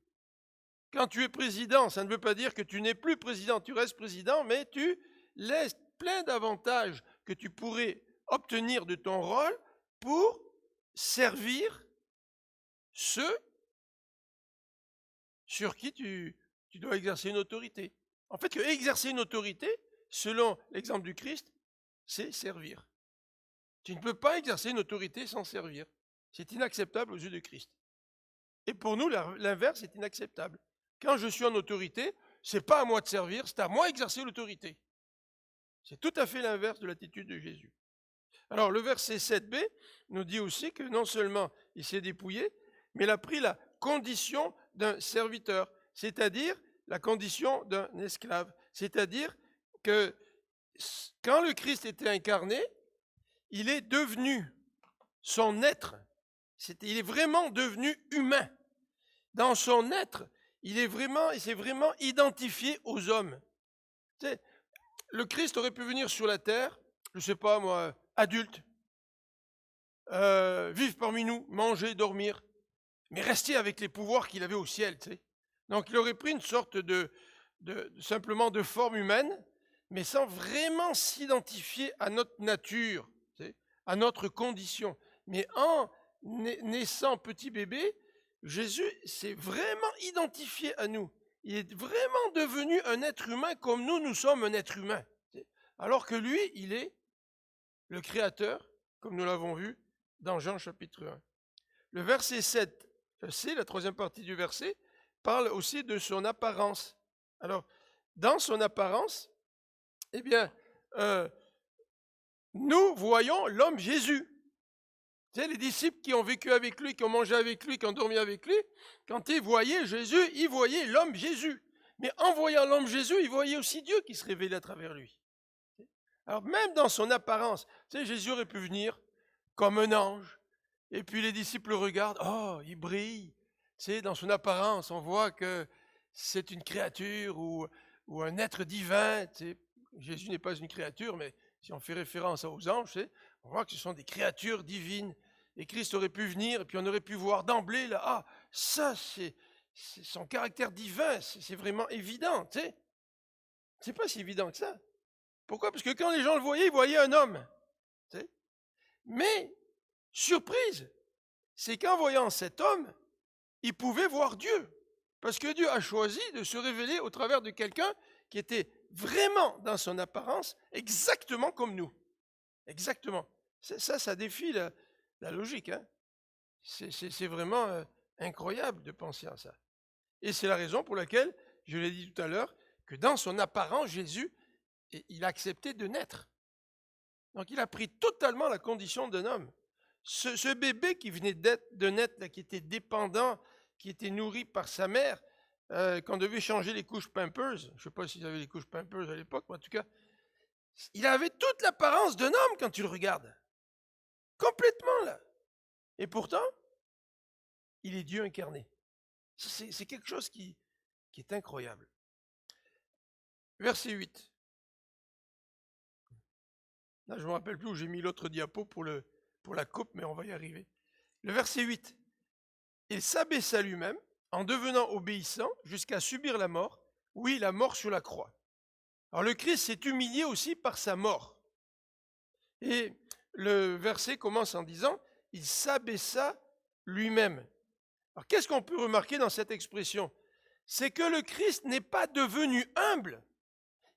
Quand tu es président, ça ne veut pas dire que tu n'es plus président, tu restes président, mais tu laisses plein d'avantages que tu pourrais obtenir de ton rôle pour servir ceux sur qui tu dois exercer une autorité. En fait, exercer une autorité, selon l'exemple du Christ, c'est servir. Tu ne peux pas exercer une autorité sans servir. C'est inacceptable aux yeux de Christ. Et pour nous, l'inverse est inacceptable. Quand je suis en autorité, ce n'est pas à moi de servir, c'est à moi d'exercer l'autorité. C'est tout à fait l'inverse de l'attitude de Jésus. Alors, le verset 7b nous dit aussi que non seulement il s'est dépouillé, mais il a pris la condition d'un serviteur, c'est-à-dire la condition d'un esclave. C'est-à-dire que quand le Christ était incarné, il est devenu son être. Il est vraiment devenu humain. Dans son être, il s'est vraiment identifié aux hommes. Tu sais, le Christ aurait pu venir sur la terre, je ne sais pas moi, adulte, vivre parmi nous, manger, dormir, mais rester avec les pouvoirs qu'il avait au ciel. Tu sais. Donc il aurait pris une sorte simplement de forme humaine, mais sans vraiment s'identifier à notre nature, tu sais, à notre condition. Mais en naissant petit bébé, Jésus s'est vraiment identifié à nous. Il est vraiment devenu un être humain comme nous sommes un être humain. Alors que lui, il est le Créateur, comme nous l'avons vu dans Jean chapitre 1. Le verset 7c, la troisième partie du verset, parle aussi de son apparence. Alors, dans son apparence, eh bien, nous voyons l'homme Jésus. Tu sais, les disciples qui ont vécu avec lui, qui ont mangé avec lui, qui ont dormi avec lui, quand ils voyaient Jésus, ils voyaient l'homme Jésus. Mais en voyant l'homme Jésus, ils voyaient aussi Dieu qui se révélait à travers lui. Alors même dans son apparence, tu sais, Jésus aurait pu venir comme un ange, et puis les disciples le regardent, oh, il brille. Tu sais, dans son apparence, on voit que c'est une créature ou un être divin, tu sais, Jésus n'est pas une créature, mais si on fait référence aux anges, on voit que ce sont des créatures divines. Et Christ aurait pu venir, et puis on aurait pu voir d'emblée, là, ah, ça, c'est son caractère divin, c'est vraiment évident, tu sais. C'est pas si évident que ça. Pourquoi? Parce que quand les gens le voyaient, ils voyaient un homme. Tu sais. Mais, surprise, c'est qu'en voyant cet homme, ils pouvaient voir Dieu. Parce que Dieu a choisi de se révéler au travers de quelqu'un qui était vraiment dans son apparence exactement comme nous. Exactement. Ça défie la logique. Hein. C'est vraiment incroyable de penser à ça. Et c'est la raison pour laquelle, je l'ai dit tout à l'heure, que dans son apparence, Jésus, il a accepté de naître. Donc il a pris totalement la condition d'un homme. Ce bébé qui venait de naître, là, qui était dépendant, qui était nourri par sa mère, qu'on devait changer les couches Pampers, je ne sais pas s'ils avaient les couches Pampers à l'époque, mais en tout cas, il avait toute l'apparence d'un homme quand tu le regardes. Complètement là. Et pourtant, il est Dieu incarné. C'est quelque chose qui est incroyable. Verset 8. Là, je ne me rappelle plus où j'ai mis l'autre diapo pour la coupe, mais on va y arriver. Le verset 8. Il s'abaissa lui-même en devenant obéissant jusqu'à subir la mort, oui, la mort sur la croix. Alors le Christ s'est humilié aussi par sa mort. Et le verset commence en disant, il s'abaissa lui-même. Alors qu'est-ce qu'on peut remarquer dans cette expression? C'est que le Christ n'est pas devenu humble.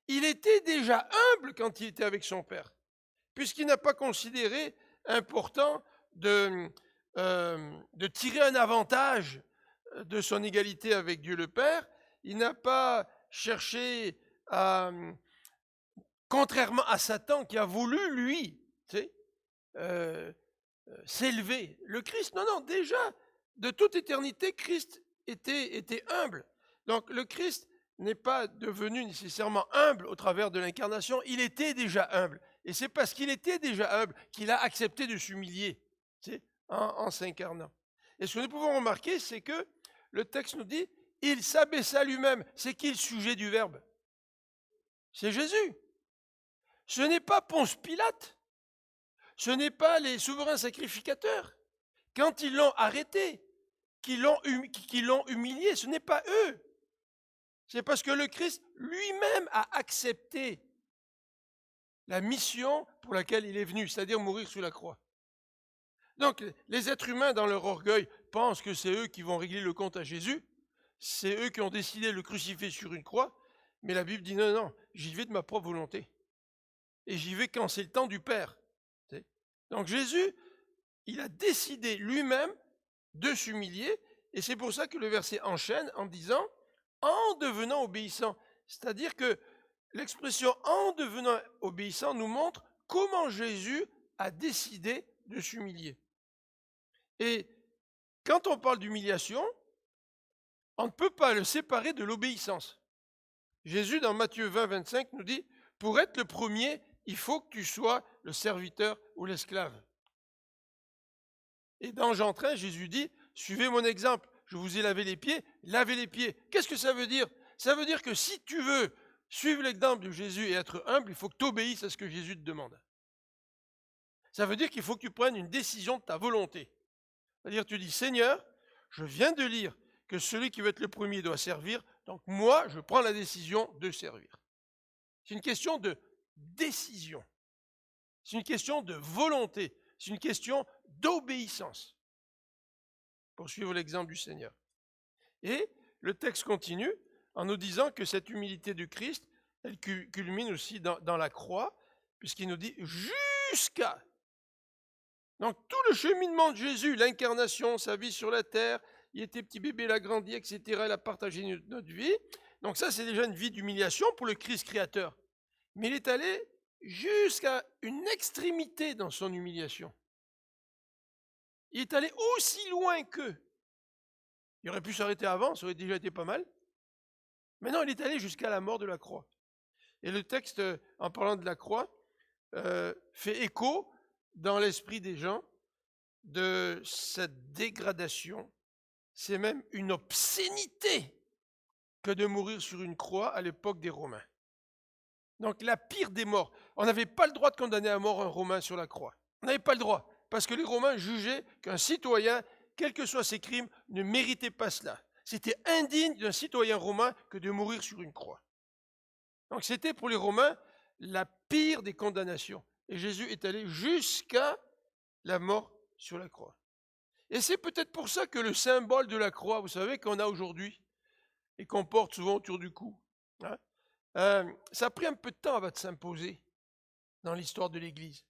Il était déjà humble quand il était avec son Père, puisqu'il n'a pas considéré important de tirer un avantage de son égalité avec Dieu le Père. Il n'a pas cherché à, contrairement à Satan qui a voulu, lui, tu sais, s'élever. Le Christ, non, déjà, de toute éternité, Christ était humble. Donc le Christ n'est pas devenu nécessairement humble au travers de l'incarnation, il était déjà humble. Et c'est parce qu'il était déjà humble qu'il a accepté de s'humilier, tu sais, en s'incarnant. Et ce que nous pouvons remarquer, c'est que le texte nous dit, il s'abaissa lui-même. C'est qui le sujet du verbe? C'est Jésus. Ce n'est pas Ponce Pilate. Ce n'est pas les souverains sacrificateurs. Quand ils l'ont arrêté, qui l'ont humilié, ce n'est pas eux. C'est parce que le Christ lui-même a accepté la mission pour laquelle il est venu, c'est-à-dire mourir sous la croix. Donc, les êtres humains, dans leur orgueil, pensent que c'est eux qui vont régler le compte à Jésus. C'est eux qui ont décidé de le crucifier sur une croix. Mais la Bible dit non, non, j'y vais de ma propre volonté. Et j'y vais quand c'est le temps du Père. Donc Jésus, il a décidé lui-même de s'humilier. Et c'est pour ça que le verset enchaîne en disant « en devenant obéissant ». C'est-à-dire que l'expression « en devenant obéissant » nous montre comment Jésus a décidé de s'humilier. Et quand on parle d'humiliation, on ne peut pas le séparer de l'obéissance. Jésus, dans Matthieu 20, 25, nous dit « pour être le premier, il faut que tu sois le serviteur ou l'esclave ». Et dans Jean 13, Jésus dit « suivez mon exemple, je vous ai lavé les pieds, lavez les pieds ». Qu'est-ce que ça veut dire? Ça veut dire que si tu veux suivre l'exemple de Jésus et être humble, il faut que tu obéisses à ce que Jésus te demande. Ça veut dire qu'il faut que tu prennes une décision de ta volonté. C'est-à-dire tu dis « Seigneur, je viens de lire que celui qui veut être le premier doit servir, donc moi, je prends la décision de servir ». C'est une question de décision. C'est une question de volonté. C'est une question d'obéissance. Pour suivre l'exemple du Seigneur. Et le texte continue en nous disant que cette humilité du Christ, elle culmine aussi dans la croix, puisqu'il nous dit jusqu'à. Donc tout le cheminement de Jésus, l'incarnation, sa vie sur la terre, il était petit bébé, il a grandi, etc., il a partagé notre vie. Donc ça, c'est déjà une vie d'humiliation pour le Christ créateur. Mais il est allé jusqu'à une extrémité dans son humiliation. Il est allé aussi loin qu'eux. Il aurait pu s'arrêter avant, ça aurait déjà été pas mal. Mais non, il est allé jusqu'à la mort de la croix. Et le texte, en parlant de la croix, fait écho dans l'esprit des gens de cette dégradation. C'est même une obscénité que de mourir sur une croix à l'époque des Romains. Donc la pire des morts. On n'avait pas le droit de condamner à mort un Romain sur la croix. On n'avait pas le droit. Parce que les Romains jugeaient qu'un citoyen, quels que soient ses crimes, ne méritait pas cela. C'était indigne d'un citoyen romain que de mourir sur une croix. Donc c'était pour les Romains la pire des condamnations. Et Jésus est allé jusqu'à la mort sur la croix. Et c'est peut-être pour ça que le symbole de la croix, vous savez, qu'on a aujourd'hui, et qu'on porte souvent autour du cou, hein, ça a pris un peu de temps avant de s'imposer dans l'histoire de l'Église.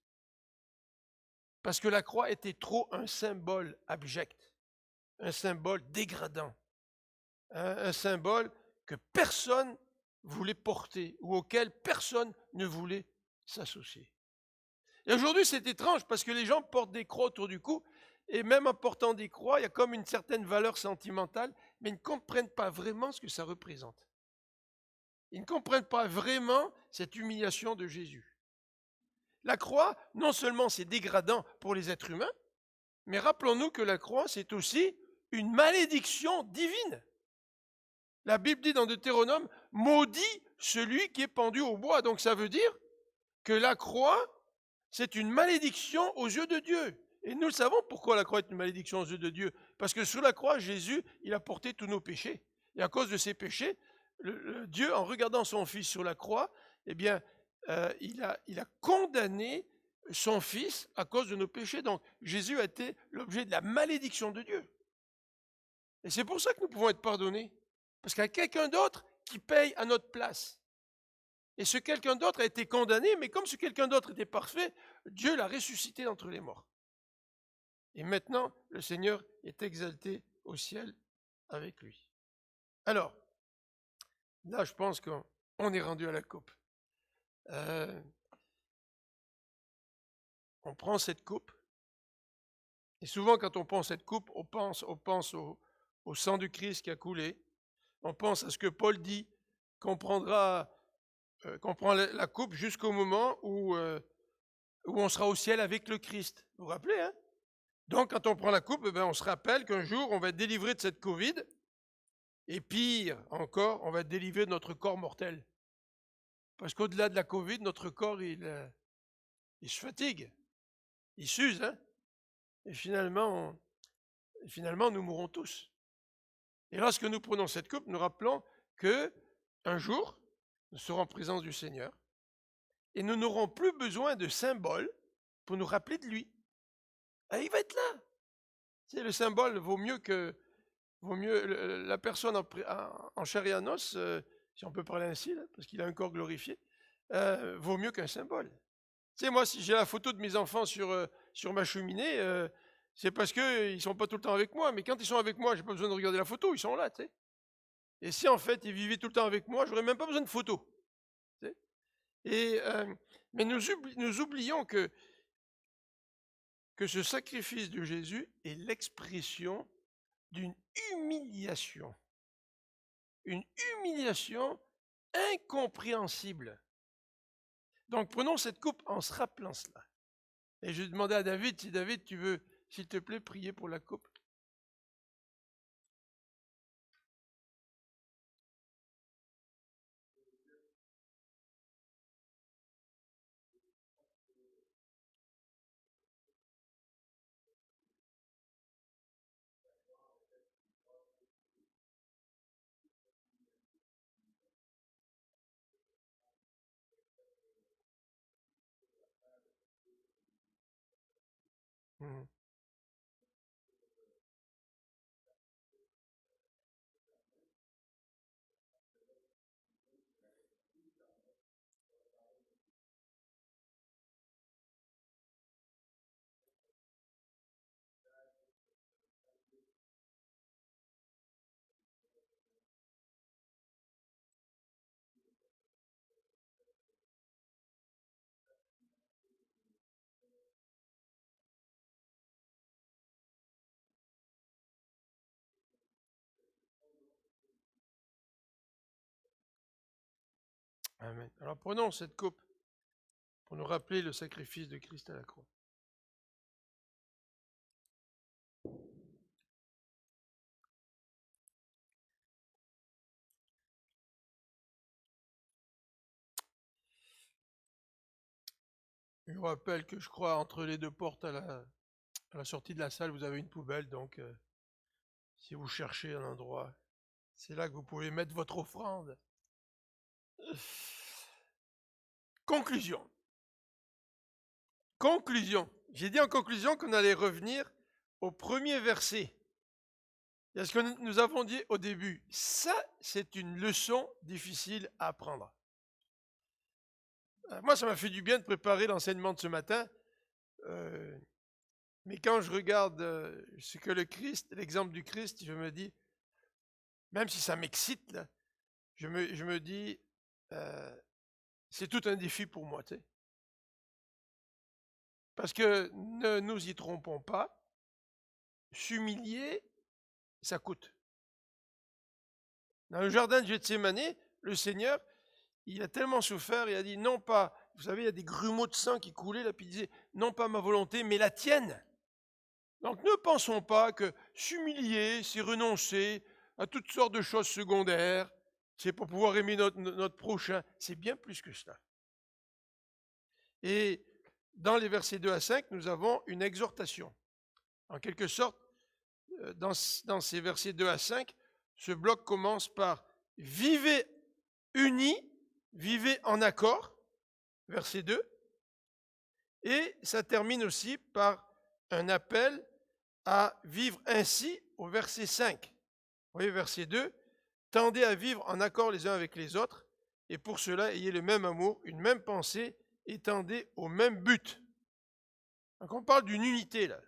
Parce que la croix était trop un symbole abject, un symbole dégradant, un symbole que personne voulait porter ou auquel personne ne voulait s'associer. Et aujourd'hui, c'est étrange parce que les gens portent des croix autour du cou, et même en portant des croix, il y a comme une certaine valeur sentimentale, mais ils ne comprennent pas vraiment ce que ça représente. Ils ne comprennent pas vraiment cette humiliation de Jésus. La croix, non seulement c'est dégradant pour les êtres humains, mais rappelons-nous que la croix, c'est aussi une malédiction divine. La Bible dit dans Deutéronome, maudit celui qui est pendu au bois. Donc ça veut dire que la croix, c'est une malédiction aux yeux de Dieu. Et nous le savons pourquoi la croix est une malédiction aux yeux de Dieu. Parce que sur la croix, Jésus, il a porté tous nos péchés. Et à cause de ces péchés, Dieu, en regardant son Fils sur la croix, eh bien, il a condamné son Fils à cause de nos péchés. Donc Jésus a été l'objet de la malédiction de Dieu. Et c'est pour ça que nous pouvons être pardonnés. Parce qu'il y a quelqu'un d'autre qui paye à notre place. Et ce quelqu'un d'autre a été condamné, mais comme ce quelqu'un d'autre était parfait, Dieu l'a ressuscité d'entre les morts. Et maintenant, le Seigneur est exalté au ciel avec lui. Alors, là, je pense qu'on est rendu à la coupe. On prend cette coupe, et souvent quand on prend cette coupe, on pense au sang du Christ qui a coulé, on pense à ce que Paul dit, qu'on prend la coupe jusqu'au moment où on sera au ciel avec le Christ. Vous vous rappelez, hein? Donc, quand on prend la coupe, on se rappelle qu'un jour, on va être délivré de cette Covid, et pire encore, on va être délivré de notre corps mortel. Parce qu'au-delà de la Covid, notre corps, il se fatigue, il s'use, hein? Et finalement, nous mourrons tous. Et lorsque nous prenons cette coupe, nous rappelons qu'un jour, nous serons en présence du Seigneur, et nous n'aurons plus besoin de symboles pour nous rappeler de lui. Et il va être là. C'est le symbole vaut mieux la personne en chair et en os, si on peut parler ainsi, là, parce qu'il a un corps glorifié, vaut mieux qu'un symbole. Tu sais, moi, si j'ai la photo de mes enfants sur ma cheminée, c'est parce qu'ils ne sont pas tout le temps avec moi, mais quand ils sont avec moi, je n'ai pas besoin de regarder la photo, ils sont là, tu sais. Et si en fait ils vivaient tout le temps avec moi, je n'aurais même pas besoin de photo. Tu sais. Mais nous oublions que ce sacrifice de Jésus est l'expression d'une humiliation. Une humiliation incompréhensible. Donc prenons cette coupe en se rappelant cela. Et je demandais à David, si David, tu veux, s'il te plaît, prier pour la coupe. Mhm. Amen. Alors prenons cette coupe pour nous rappeler le sacrifice de Christ à la croix. Je vous rappelle que je crois entre les deux portes à la sortie de la salle, vous avez une poubelle, donc si vous cherchez un endroit, c'est là que vous pouvez mettre votre offrande. Conclusion. Conclusion. J'ai dit en conclusion qu'on allait revenir au premier verset. Il y a ce que nous avons dit au début. Ça, c'est une leçon difficile à apprendre. Moi, ça m'a fait du bien de préparer l'enseignement de ce matin. Mais quand je regarde ce que le Christ, l'exemple du Christ, je me dis, même si ça m'excite, là, je me dis, c'est tout un défi pour moi. Tu sais. Parce que ne nous y trompons pas, s'humilier, ça coûte. Dans le jardin de Gethsémane, le Seigneur, il a tellement souffert, il a dit, non pas, vous savez, il y a des grumeaux de sang qui coulaient, là, puis il disait, non pas ma volonté, mais la tienne. Donc ne pensons pas que s'humilier, c'est renoncer à toutes sortes de choses secondaires, c'est pour pouvoir aimer notre prochain. C'est bien plus que cela. Et dans les versets 2 à 5, nous avons une exhortation. En quelque sorte, dans ces versets 2 à 5, ce bloc commence par « Vivez unis, vivez en accord », verset 2, et ça termine aussi par un appel à vivre ainsi au verset 5. Vous voyez, verset 2, « Tendez à vivre en accord les uns avec les autres, et pour cela, ayez le même amour, une même pensée, et tendez au même but. » Donc on parle d'une unité, là.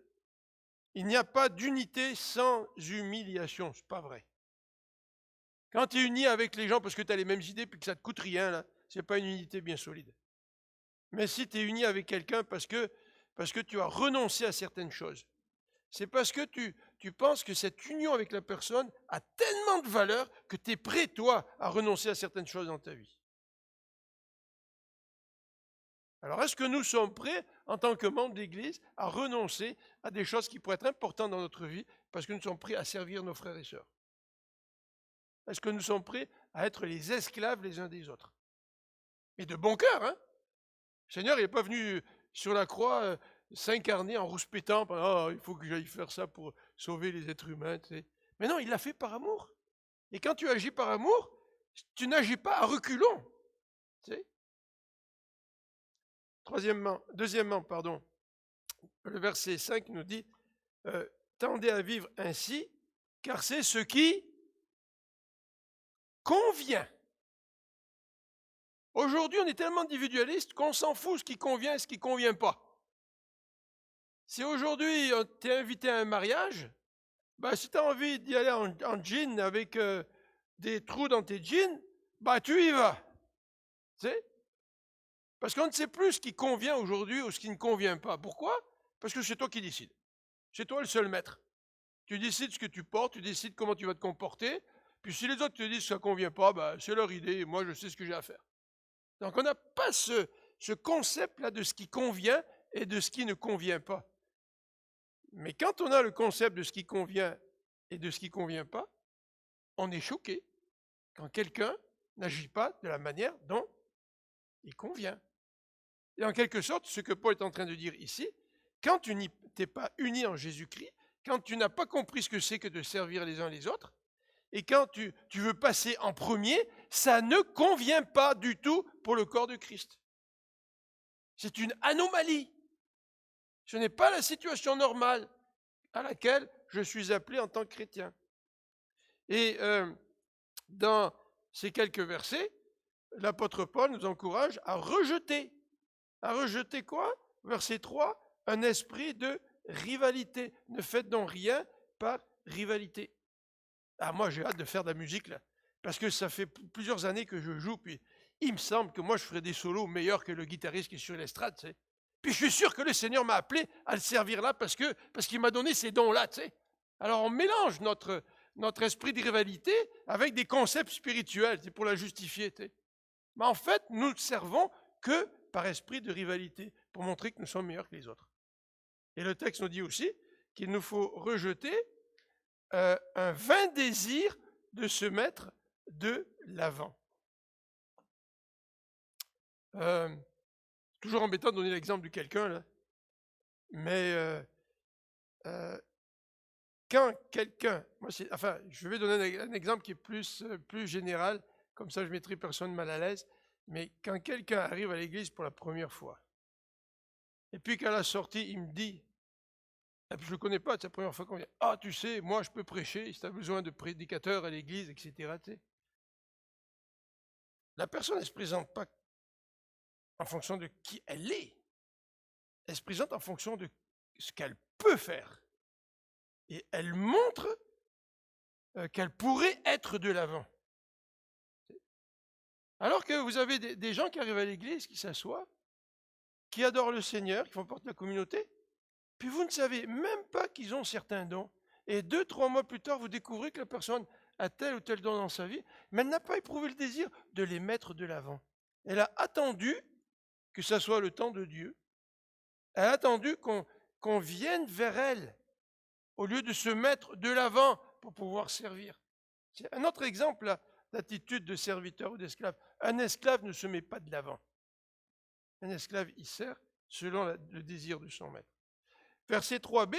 Il n'y a pas d'unité sans humiliation, c'est pas vrai. Quand tu es uni avec les gens parce que tu as les mêmes idées et que ça ne te coûte rien, là, c'est pas une unité bien solide. Mais si tu es uni avec quelqu'un parce que tu as renoncé à certaines choses, c'est parce que tu penses que cette union avec la personne a tellement de valeur que tu es prêt, toi, à renoncer à certaines choses dans ta vie. Alors, est-ce que nous sommes prêts, en tant que membres d'Église, à renoncer à des choses qui pourraient être importantes dans notre vie parce que nous sommes prêts à servir nos frères et sœurs? Est-ce que nous sommes prêts à être les esclaves les uns des autres? Mais de bon cœur, hein? Le Seigneur n'est pas venu sur la croix s'incarner en rouspétant, oh, il faut que j'aille faire ça pour sauver les êtres humains. Tu sais. Mais non, il l'a fait par amour. Et quand tu agis par amour, tu n'agis pas à reculons. Tu sais. Deuxièmement, le verset 5 nous dit tendez à vivre ainsi, car c'est ce qui convient. Aujourd'hui, on est tellement individualiste qu'on s'en fout ce qui convient et ce qui ne convient pas. Si aujourd'hui, tu es invité à un mariage, si tu as envie d'y aller en jean avec des trous dans tes jeans, tu y vas. Tu sais? Parce qu'on ne sait plus ce qui convient aujourd'hui ou ce qui ne convient pas. Pourquoi? Parce que c'est toi qui décides. C'est toi le seul maître. Tu décides ce que tu portes, tu décides comment tu vas te comporter. Puis si les autres te disent que ça ne convient pas, c'est leur idée et moi je sais ce que j'ai à faire. Donc on n'a pas ce concept-là de ce qui convient et de ce qui ne convient pas. Mais quand on a le concept de ce qui convient et de ce qui ne convient pas, on est choqué quand quelqu'un n'agit pas de la manière dont il convient. Et en quelque sorte, ce que Paul est en train de dire ici, quand tu n'es pas uni en Jésus-Christ, quand tu n'as pas compris ce que c'est que de servir les uns les autres, et quand tu veux passer en premier, ça ne convient pas du tout pour le corps de Christ. C'est une anomalie. Ce n'est pas la situation normale à laquelle je suis appelé en tant que chrétien. Et dans ces quelques versets, l'apôtre Paul nous encourage à rejeter. À rejeter quoi? Verset 3, un esprit de rivalité. Ne faites donc rien par rivalité. Ah, moi, j'ai hâte de faire de la musique, là, parce que ça fait plusieurs années que je joue, puis il me semble que moi, je ferais des solos meilleurs que le guitariste qui est sur l'estrade, tu sais. Puis je suis sûr que le Seigneur m'a appelé à le servir là parce qu'il m'a donné ces dons-là, tu sais. Alors, on mélange notre esprit de rivalité avec des concepts spirituels, c'est pour la justifier, tu sais. Mais en fait, nous ne servons que par esprit de rivalité, pour montrer que nous sommes meilleurs que les autres. Et le texte nous dit aussi qu'il nous faut rejeter un vain désir de se mettre de l'avant. Toujours embêtant de donner l'exemple de quelqu'un, là. Mais quand quelqu'un, je vais donner un exemple qui est plus général, comme ça je ne mettrai personne mal à l'aise, mais quand quelqu'un arrive à l'église pour la première fois, et puis qu'à la sortie, il me dit, et puis je ne le connais pas, c'est la première fois qu'on vient, ah tu sais, moi je peux prêcher, si tu as besoin de prédicateurs à l'église, etc. Tu sais. La personne ne se présente pas en fonction de qui elle est, elle se présente en fonction de ce qu'elle peut faire. Et elle montre qu'elle pourrait être de l'avant. Alors que vous avez des gens qui arrivent à l'église, qui s'assoient, qui adorent le Seigneur, qui font partie de la communauté, puis vous ne savez même pas qu'ils ont certains dons. Et 2-3 mois plus tard, vous découvrez que la personne a tel ou tel don dans sa vie, mais elle n'a pas éprouvé le désir de les mettre de l'avant. Elle a attendu que ce soit le temps de Dieu. Elle a attendu qu'on vienne vers elle, au lieu de se mettre de l'avant pour pouvoir servir. C'est un autre exemple d'attitude de serviteur ou d'esclave. Un esclave ne se met pas de l'avant. Un esclave, il sert selon le désir de son maître. Verset 3b,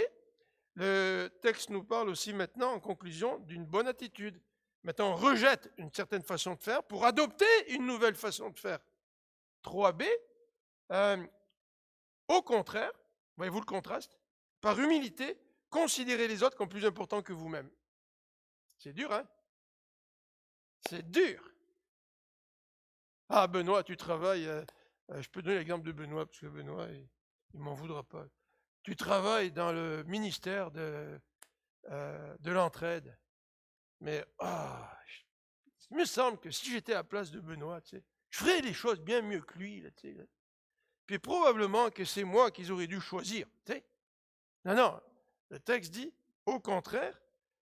le texte nous parle aussi maintenant, en conclusion, d'une bonne attitude. Maintenant, on rejette une certaine façon de faire pour adopter une nouvelle façon de faire. 3b, au contraire, voyez-vous le contraste, par humilité, considérez les autres comme plus importants que vous-même. C'est dur, hein? C'est dur. Ah, Benoît, tu travailles, je peux donner l'exemple de Benoît, parce que Benoît, il ne m'en voudra pas. Tu travailles dans le ministère de l'entraide. Mais il me semble que si j'étais à la place de Benoît, tu sais, je ferais les choses bien mieux que lui. Là, tu sais, là. Puis probablement que c'est moi qu'ils auraient dû choisir. Tu sais. Non, le texte dit, au contraire,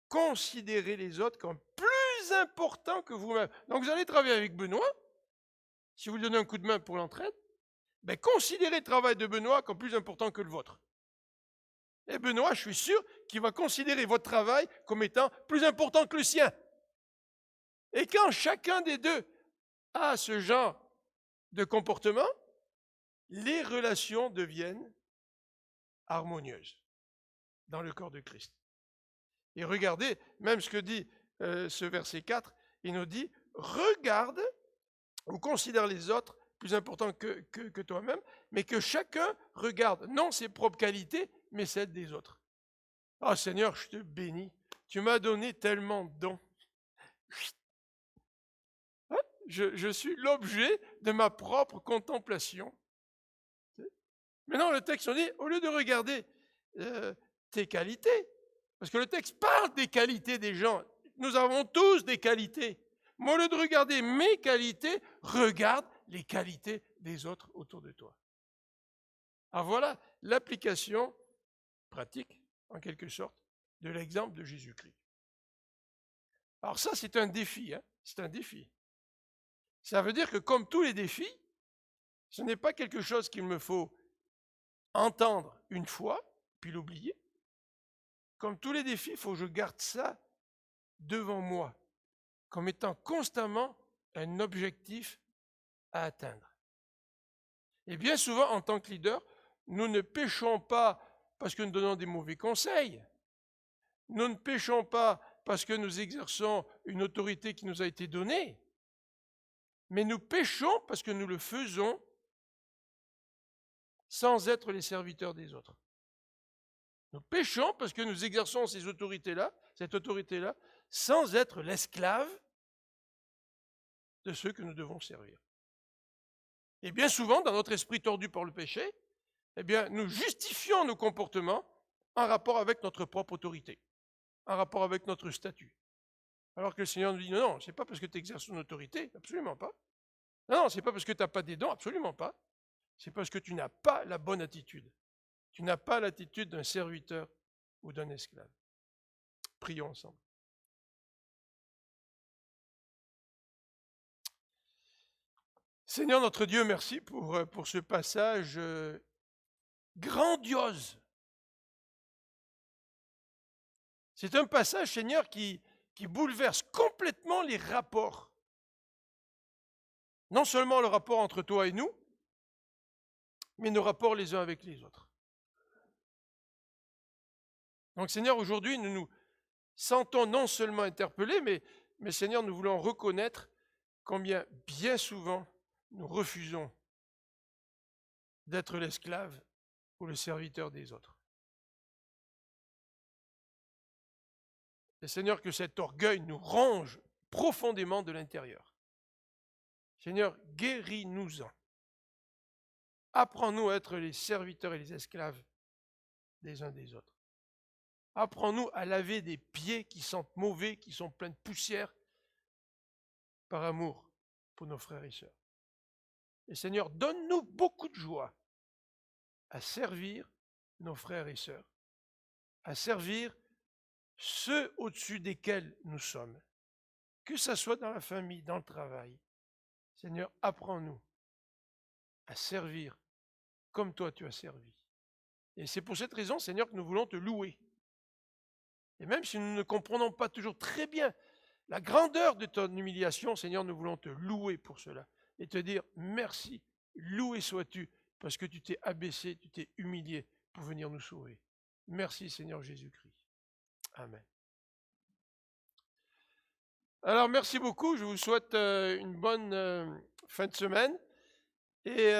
considérez les autres comme plus importants que vous-même. Donc vous allez travailler avec Benoît, si vous lui donnez un coup de main pour l'entraide, ben considérez le travail de Benoît comme plus important que le vôtre. Et Benoît, je suis sûr qu'il va considérer votre travail comme étant plus important que le sien. Et quand chacun des deux a ce genre de comportement, les relations deviennent harmonieuses dans le corps de Christ. Et regardez, même ce que dit ce verset 4, il nous dit, regarde ou considère les autres plus importants que toi-même, mais que chacun regarde non ses propres qualités, mais celles des autres. Ah Seigneur, je te bénis, tu m'as donné tellement de dons. Je suis l'objet de ma propre contemplation. Maintenant, le texte, on dit, au lieu de regarder tes qualités, parce que le texte parle des qualités des gens, nous avons tous des qualités, mais au lieu de regarder mes qualités, regarde les qualités des autres autour de toi. Alors voilà l'application pratique, en quelque sorte, de l'exemple de Jésus-Christ. Alors ça, c'est un défi, hein? C'est un défi. Ça veut dire que comme tous les défis, ce n'est pas quelque chose qu'il me faut entendre une fois, puis l'oublier. Comme tous les défis, il faut que je garde ça devant moi, comme étant constamment un objectif à atteindre. Et bien souvent, en tant que leader, nous ne péchons pas parce que nous donnons des mauvais conseils. Nous ne péchons pas parce que nous exerçons une autorité qui nous a été donnée. Mais nous péchons parce que nous le faisons sans être les serviteurs des autres. Nous péchons parce que nous exerçons cette autorité-là, sans être l'esclave de ceux que nous devons servir. Et bien souvent, dans notre esprit tordu par le péché, eh bien, nous justifions nos comportements en rapport avec notre propre autorité, en rapport avec notre statut. Alors que le Seigneur nous dit, non, c'est pas parce que tu exerces une autorité, absolument pas. Non, c'est pas parce que tu n'as pas des dons, absolument pas. C'est parce que tu n'as pas la bonne attitude. Tu n'as pas l'attitude d'un serviteur ou d'un esclave. Prions ensemble. Seigneur notre Dieu, merci pour ce passage grandiose. C'est un passage, Seigneur, qui bouleverse complètement les rapports. Non seulement le rapport entre toi et nous, mais nos rapports les uns avec les autres. Donc Seigneur, aujourd'hui, nous nous sentons non seulement interpellés, mais Seigneur, nous voulons reconnaître combien bien souvent nous refusons d'être l'esclave ou le serviteur des autres. Et Seigneur, que cet orgueil nous ronge profondément de l'intérieur. Seigneur, guéris-nous-en. Apprends-nous à être les serviteurs et les esclaves des uns des autres. Apprends-nous à laver des pieds qui sentent mauvais, qui sont pleins de poussière, par amour pour nos frères et sœurs. Et Seigneur, donne-nous beaucoup de joie à servir nos frères et sœurs, à servir ceux au-dessus desquels nous sommes, que ce soit dans la famille, dans le travail. Seigneur, apprends-nous à servir comme toi tu as servi. Et c'est pour cette raison, Seigneur, que nous voulons te louer. Et même si nous ne comprenons pas toujours très bien la grandeur de ton humiliation, Seigneur, nous voulons te louer pour cela et te dire merci, loué sois-tu, parce que tu t'es abaissé, tu t'es humilié pour venir nous sauver. Merci, Seigneur Jésus-Christ. Amen. Alors, merci beaucoup. Je vous souhaite une bonne fin de semaine. Et